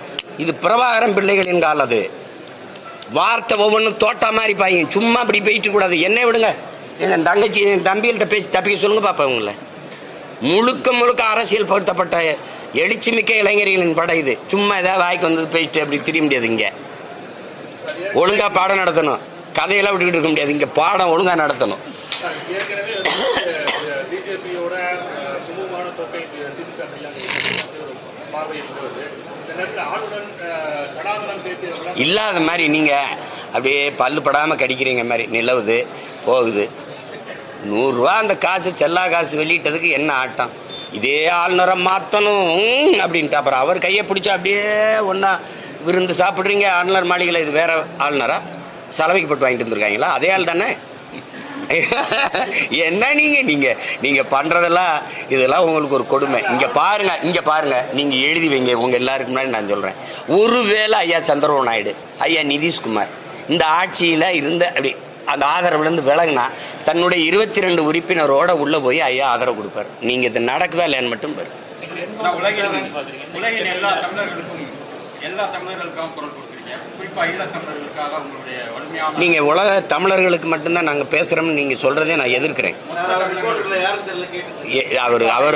இது பிரபாகரன் பிள்ளைகளின் காலம். அது வார்த்தை ஒவ்வொன்றும் தோட்டா மாதிரி பாயும். சும்மா அப்படி போயிட்டு கூடாது. என்னை விடுங்க, என் தங்கச்சி என் தம்பிகள்கிட்ட பேசி தப்பிக்க சொல்லுங்க பாப்பா. உங்களை முழுக்க அரசியல் படுத்தப்பட்ட எழுச்சி மிக்க இளைஞர்களின் படம் இது. சும்மா ஏதாவது வாய்க்கு வந்தது போயிட்டு அப்படி திரிய முடியாது. இங்க ஒழுங்கா பாடம் நடத்தணும், கதையெல்லாம் விட்டுக்கிட்டு இருக்க முடியாது. இங்க பாடம் ஒழுங்கா நடத்தணும். இல்லாத மாதிரி நீங்க அப்படியே பல்லு படாம கடிக்கிறீங்க மாதிரி நிலவுது போகுது. 100 ரூபா அந்த காசு, செல்லா காசு வெளியிட்டதுக்கு என்ன ஆட்டம்? இதே ஆளுநரை மாத்தணும் அப்படின்ட்டு அப்புறம் அவர் கையை பிடிச்சா அப்படியே ஒன்னா விருந்து சாப்பிடுறீங்க. ஆளுநர் மாளிகையில் இது வேற ஆளுநரா? சலவைக்கு போட்டு வாங்கிட்டு வந்துருக்காங்களா? அதே ஆள் தானே. என்ன நீங்க பண்றதெல்லாம் இதெல்லாம் உங்களுக்கு ஒரு கொடுமை. இங்க பாருங்க, நீங்க எழுதி வைங்க. உங்க எல்லாருக்கு முன்னாடி நான் சொல்றேன், ஒருவேளை ஐயா சந்திரபாபு நாயுடு, ஐயா நிதிஷ்குமார் இந்த ஆட்சியில இருந்த அப்படி அந்த ஆதரவுல இருந்து விலகுனா தன்னுடைய 22 உறுப்பினரோட உள்ள போய் ஐயா ஆதரவு கொடுப்பாரு. நீங்க இது நடக்குதா இல்லையான்னு மட்டும் பாரு. நீங்க உலக தமிழர்களுக்கு மட்டும்தான் நாங்க பேசுறோம்னு நீங்க சொல்றதே நான் எதிர்க்கிறேன்.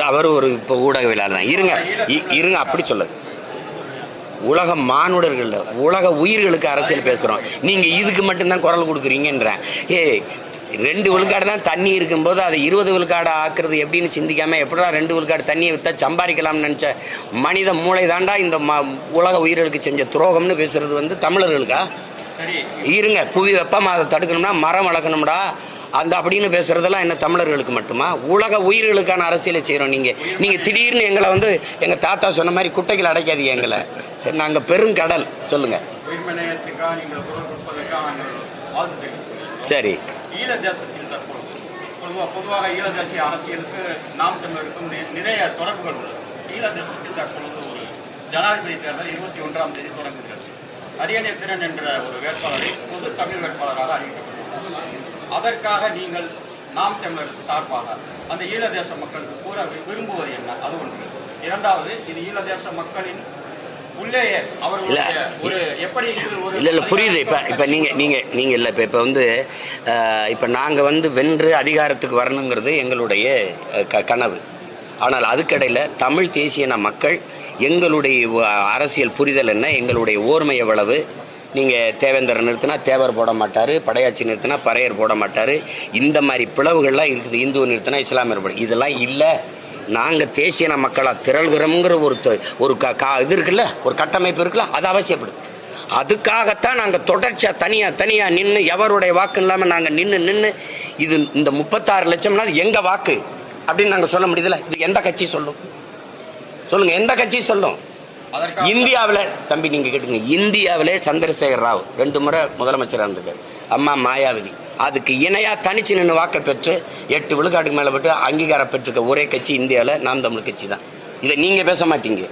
அவர் ஒரு இப்ப ஊடகவியலாளர் தான். இருங்க அப்படி சொல்லுது. உலக மானுடர்கள், உலக உயிர்களுக்கு அரசியல் பேசுகிறோம். நீங்கள் இதுக்கு மட்டும்தான் குரல் கொடுக்குறீங்கன்றேன். 2 விழுக்காடு தான் தண்ணி இருக்கும்போது அதை 20 விழுக்காடு ஆக்குறது எப்படின்னு சிந்திக்காமல் எப்படா 2 விழுக்காடு தண்ணியை விற்றா சம்பாதிக்கலாம்னு நினச்ச மனித மூளை தாண்டா இந்த உலக உயிர்களுக்கு செஞ்ச துரோகம்னு பேசுறது வந்து தமிழர்களுக்கா? இருங்க, புவி வெப்பம் அதை தடுக்கணும்னா மரம் வளர்க்கணும்டா அந்த அப்படின்னு பேசுறதெல்லாம் என்ன தமிழர்களுக்கு மட்டுமா? உலக உயிர்களுக்கான அரசியலை செய்கிறோம். நீங்கள் திடீர்னு எங்களை வந்து எங்கள் தாத்தா சொன்ன மாதிரி குட்டைகள் அடைக்காதீங்க எங்களை. நாங்கள் பெருங்கடல். சொல்லுங்க. சரி, ஈழ தேசத்தில் தற்போது பொதுவாக ஈழ தேசிய அரசியலுக்கு நாம் தமிழருக்கும் நிறைய தொடர்புகள் உள்ளது. ஈழ தேசத்தில் தற்பொழுது ஒரு ஜனாதிபதி தேர்தல் 21ஆம் தேதி தொடங்குகிறது. அரியணை திறன் என்ற ஒரு வேட்பாளரை பொது தமிழ் வேட்பாளராக அறிவிக்கப்பட்டுள்ளார். அதற்காக நீங்கள் நாம் தமிழருக்கு சார்பாக அந்த ஈழ தேச மக்களுக்கு கூற விரும்புவது என்ன? அது ஒன்று. இரண்டாவது, இது ஈழ தேச மக்களின் உள்ளேயே அவர்களுடைய ஒரு எப்படி இல்லை புரியுது. இப்போ நீங்கள் இல்லை இப்போ வந்து இப்போ நாங்கள் வந்து வென்று அதிகாரத்துக்கு வரணுங்கிறது எங்களுடைய கனவு. ஆனால் அதுக்கடையில் தமிழ் தேசியன மக்கள் எங்களுடைய அரசியல் புரிதல் என்ன, எங்களுடைய ஓர்மை எவ்வளவு. நீங்கள் தேவேந்தரை நிறுத்தினா தேவர் போட மாட்டார், படையாச்சி நிறுத்தினா பறையர் போட மாட்டார். இந்த மாதிரி பிளவுகள்லாம் இருக்குது. இந்துவை நிறுத்தினா இஸ்லாமியர் போட, இதெல்லாம் இல்லை. நாங்கள் தேசியன மக்களாக திரள்கிறோம்ங்கிற ஒரு இது இருக்குல்ல, ஒரு கட்டமைப்பு இருக்குல்ல, அது அவசியப்படுது. அதுக்காகத்தான் நாங்கள் தொடர்ச்சியாக தனியாக நின்று எவருடைய வாக்கு இல்லாமல் நாங்கள் நின்று இது இந்த 36 லட்சம்னா எங்கள் வாக்கு அப்படின்னு நாங்கள் சொல்ல முடியுதுல்ல. இது எந்த கட்சி சொல்லும்? சொல்லுங்க, எந்த கட்சி சொல்லும்? இந்தியாவில் தம்பி நீங்கள் கேட்டுங்க, இந்தியாவிலே சந்திரசேகர் ராவ் 2 முறை முதலமைச்சராக இருந்திருக்காரு. அம்மா மாயாவதி அதுக்கு இணையாக தனிச்சு நின்று வாக்கை பெற்று 8 விழுக்காட்டுக்கு மேலே பெற்று அங்கீகாரம் பெற்றிருக்க ஒரே கட்சி இந்தியாவில் நாம் தமிழ் கட்சி தான். இதை நீங்கள் பேச மாட்டீங்க,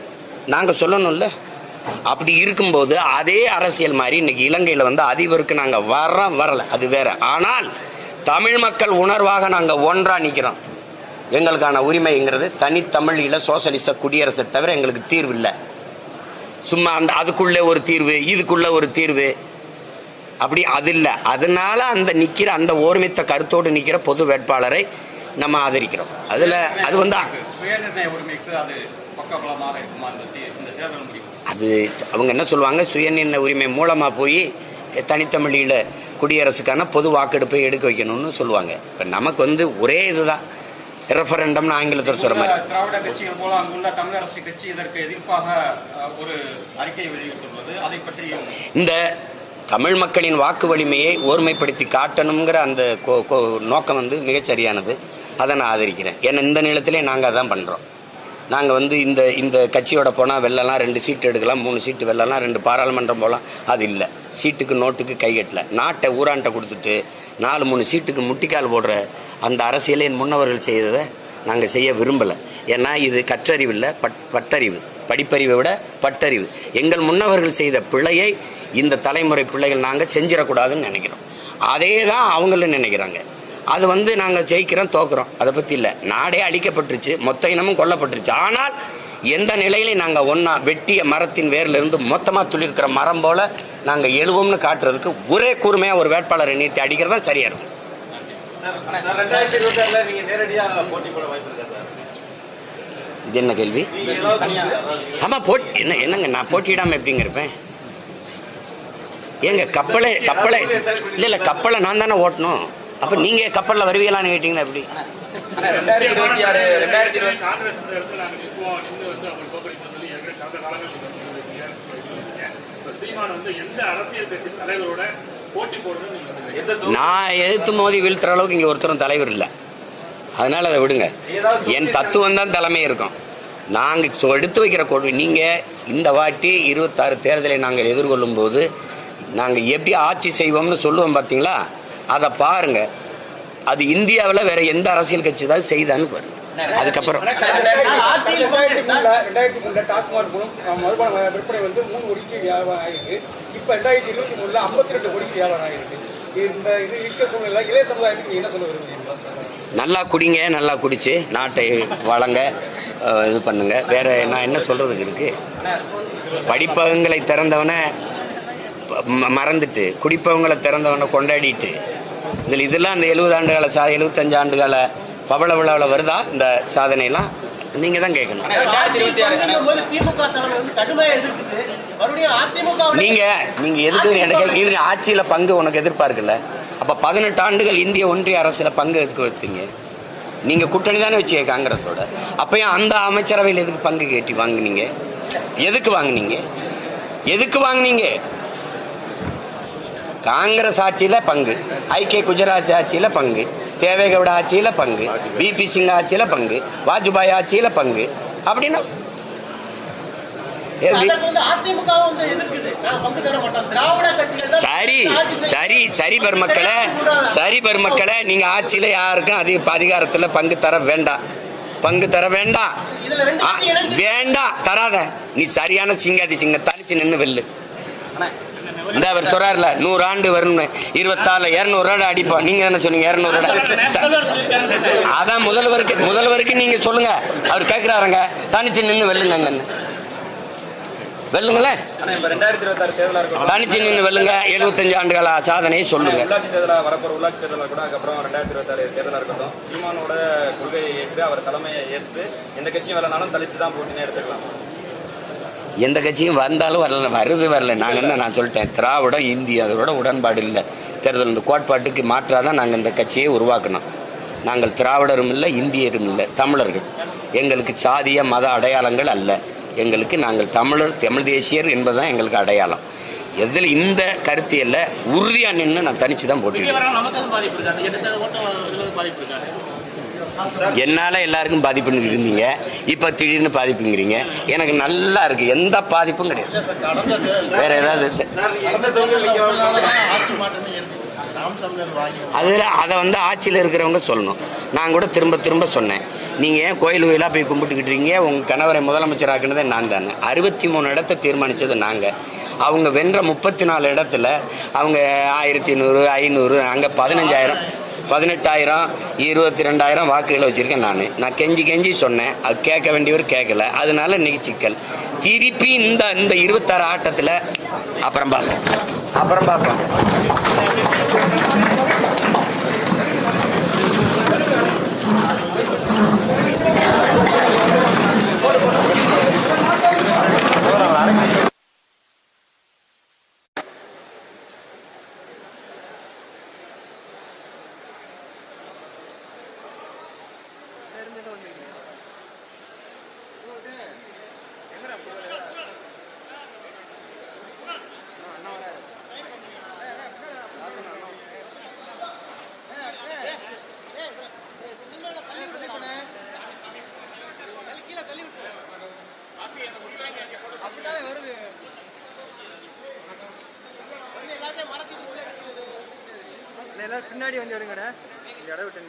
நாங்கள் சொல்லணும்ல. அப்படி இருக்கும்போது அதே அரசியல் மாதிரி இன்னைக்கு இலங்கையில் வந்து அதிபருக்கு நாங்கள் வரலை, அது வேற. ஆனால் தமிழ் மக்கள் உணர்வாக நாங்கள் ஒன்றாக நிற்கிறோம். எங்களுக்கான உரிமைங்கிறது தனித்தமிழ் சோசலிச குடியரசை தவிர எங்களுக்கு தீர்வு இல்லை. சும்மா அதுக்குள்ளே ஒரு தீர்வு, இதுக்குள்ள ஒரு தீர்வு, அப்படி அது இல்லை. அதனால அந்த நிற்கிற அந்த ஓர்மித்த கருத்தோடு நிற்கிற பொது வேட்பாளரை நம்ம ஆதரிக்கிறோம். அதில் அது வந்து சுயநிர்ணய உரிமைக்கு அது பக்கபலமாக இருக்குமா இந்த தேர்தல் முடிவு? அது அவங்க என்ன சொல்லுவாங்க, சுயநிர்ணய உரிமை மூலமாக போய் தனித்தமிழில் குடியரசுக்கான பொது வாக்கெடுப்பை எடுக்க வைக்கணும்னு சொல்லுவாங்க. இப்போ நமக்கு வந்து ஒரே இதுதான் ரெஃபரண்டம்னு ஆங்கிலத்தில் சொல்ற மாதிரி. திராவிட கட்சிகள் போல அங்குள்ள தமிழரசு கட்சி இதற்கு எதிர்ப்பாக ஒரு அறிக்கை வெளியிட்டுள்ளது. அதை பற்றி இந்த தமிழ் மக்களின் வாக்கு வலிமையை ஓர்மைப்படுத்தி காட்டணுங்கிற அந்த நோக்கம் வந்து மிகச்சரியானது. அதை நான் ஆதரிக்கிறேன். ஏன்னா இந்த நிலத்திலே நாங்கள் அதான் பண்ணுறோம். நாங்கள் வந்து இந்த கட்சியோட போனால் வெள்ளலாம் 2 சீட்டு எடுக்கலாம், 3 சீட்டு வெள்ளலாம், 2 பாராளுமன்றம் போகலாம். அது இல்லை. சீட்டுக்கு நோட்டுக்கு கைகட்டல, நாட்டை ஊரான்ட்ட கொடுத்துட்டு 4-3 சீட்டுக்கு முட்டிக்கால் போடுற அந்த அரசியலை என் முன்னவர்கள் செய்ததை நாங்கள் செய்ய விரும்பலை. ஏன்னா இது கற்றறிவு இல்லை, பட்டறிவு. படிப்பறிவை விட பட்டறிவு. எங்கள் முன்னவர்கள் செய்த பிழையை இந்த தலைமுறை பிள்ளைகள் நாங்கள் செஞ்சிடக்கூடாதுன்னு நினைக்கிறோம். அதே தான் அவங்களும் நினைக்கிறாங்க. அது வந்து நாங்கள் ஜெயிக்கிறோம் தோக்குறோம் அதை பற்றி இல்லை. நாடே அழிக்கப்பட்டுருச்சு, மொத்த இனமும் கொல்லப்பட்டுருச்சு. ஆனால் எந்த நிலையிலையும் நாங்கள் ஒன்றா வெட்டிய மரத்தின் வேர்லேருந்து மொத்தமாக துளிர்க்கிற மரம் போல் நாங்கள் எழுவோம்னு காட்டுறதுக்கு ஒரே கூர்மையாக ஒரு வேட்பாளரை நீர்த்தி அடிக்கிறது தான் சரியாக இருக்கும். இது என்ன கேள்வி? ஆமாம், என்னங்க நான் போட்டியிடாமல் எப்படிங்க இருப்பேன்? ஏங்க கப்பலை இல்லை கப்பலை நான் தானே ஓட்டணும். அப்ப நீங்க கப்பல்ல வருவீங்களான்னு கேட்டீங்கன்னா எப்படி? நான் எதிர்த்து மோதி வீழ்த்துற அளவுக்கு இங்க ஒருத்தரும் தலைவர் இல்லை. அதனால அதை விடுங்க. என் தத்துவம் தான் தலைமை இருக்கும். நாங்க எடுத்து வைக்கிற கொள்கை. நீங்க இந்த வாட்டி 26 தேர்தலை நாங்கள் எதிர்கொள்ளும் போது நாங்க எப்படி ஆட்சி செய்வோம்னு சொல்லுவோம் பார்த்தீங்களா? அதை பாருங்க. அது இந்தியாவில் வேற எந்த அரசியல் கட்சி தான் செய்தான்னு பாருங்க. அதுக்கப்புறம் 2003 டாஸ்மாக் மதுபான விற்பனை வந்து 3 கோடிக்கு வியாபாரம் ஆயிருக்கு. இப்ப 2023 52 கோடிக்கு வியாபாரம் ஆயிருக்கு. இந்த இது இருக்க சூழ்நிலை இளைய சமுதாயத்துக்கு என்ன சொல்ல விரும்புறீங்க? நல்லா குடிங்க, நல்லா குடிச்சு நாட்டை வளங்க, இது பண்ணுங்க. வேற நான் என்ன சொல்றதுக்கு இருக்கு? படிப்பகங்களை திறந்தவனை மறந்துட்டு குடிப்பவங்களை திறந்தவனை கொண்டாடிட்டு இதெல்லாம் அந்த 70 ஆண்டு கால 75 ஆண்டு கால பவள விழாவில் வருதா இந்த சாதனைலாம்? நீங்க தான் கேட்கணும். 2026 திமுக தலைமை வந்து கடுமையா எதிர்க்குது. மறுபடியும் அதிமுக நீங்க எதுக்கு எனக்கு இது ஆட்சியில பங்கு உனக்கு எதிர்பார்க்கல? அப்ப 18 ஆண்டுகள் இந்திய ஒன்றிய அரசுல பங்கு எதுக்கு வைத்தீங்க? நீங்க கூட்டணி தானே வச்சு காங்கிரஸோட. அப்பயும் அந்த அமைச்சரவையில் எதுக்கு பங்கு கேட்டி வாங்குனீங்க? எதுக்கு வாங்குனீங்க? காங்கிரஸ் ஆட்சியில பங்கு, ஐக்கிய குஜராத் ஆட்சியில பங்கு, தேவேகவுட ஆட்சியில பங்கு, பிபி சிங் ஆட்சியில பங்கு, வாஜ்பாய் ஆட்சியில பங்கு. அப்படின்னா சரி பெருமக்களை நீங்க ஆட்சியில யாருக்கும் அதிகாரத்துல பங்கு தர வேண்டாம். தராத. நீ சரியான சிங்காதி சிங்க தனிச்சு நின்று வெல்லு. இந்த அவர் சொல்றாருல 100 ஆண்டு வரும் 24 200 அடிப்போம். நீங்க என்ன சொன்னீங்க? 200. அதான் முதல்வருக்கு நீங்க சொல்லுங்க. அவர் கேட்கிறாருங்க, தனிச்சு நின்று வெல்லுங்க. வெல்லுங்களேன், தனிச்சு நின்று வெல்லுங்க. 75 ஆண்டுகள சாதனையை சொல்லுங்க. உள்ளாட்சி தேர்தலா வரப்போற உள்ளாட்சி தேர்தலா கூட அதுக்கப்புறம் 2026 தேர்தலா இருக்கட்டும், சீமானோட கொள்கையை ஏற்று அவர் தலைமையை ஏற்று எந்த கட்சியும் வரலனாலும் தலிச்சுதான் போட்டினே எடுத்துக்கலாம். எந்த கட்சியும் வந்தாலும் வரல. நான் சொல்லிட்டேன், திராவிடம் இந்தி அதோட உடன்பாடு இல்லை. தேர்தல் இந்த கோட்பாட்டுக்கு மாற்றாதான் நாங்கள் இந்த கட்சியை உருவாக்கணும். நாங்கள் திராவிடரும் இல்லை, இந்தியரும் இல்லை, தமிழர்கள். எங்களுக்கு சாதிய மத அடையாளங்கள் அல்ல. எங்களுக்கு நாங்கள் தமிழ் தேசியர் என்பதுதான் எங்களுக்கு அடையாளம். எதில் இந்த கருத்தியல்ல உறுதியா நின்று நான் தனிச்சு தான் போட்டிருக்கேன். என்னால எல்லாருக்கும் பாதிப்புன்னு இருந்தீங்க, இப்ப திடீர்னு பாதிப்புங்கிறீங்க. எனக்கு நல்லா இருக்கு, எந்த பாதிப்பும் கிடையாது. வேற ஏதாவது அதுல அதை ஆட்சியில் இருக்கிறவங்க சொல்லணும். நான் கூட திரும்ப சொன்னேன், நீங்க ஏன் கோயில் கோயிலா போய் கும்பிட்டுக்கிட்டீங்க? உங்க கணவரை முதலமைச்சராக்குனதே நான் தானே. 63 இடத்தை தீர்மானிச்சது நாங்க. அவங்க வென்ற 34 இடத்துல அவங்க 1100 500 அங்க 15,000 18,000 22,000 வாக்குகளை வச்சிருக்கேன். நான் கெஞ்சி சொன்னேன், அது கேட்க வேண்டியவர் கேட்கல. அதனால இன்னைக்கு சிக்கல். திருப்பி இந்த 26 ஆட்டத்துல அப்புறம் பார்ப்போம். எல்லாரும் பின்னாடி வந்து எடுங்கடா, இடம் விட்டு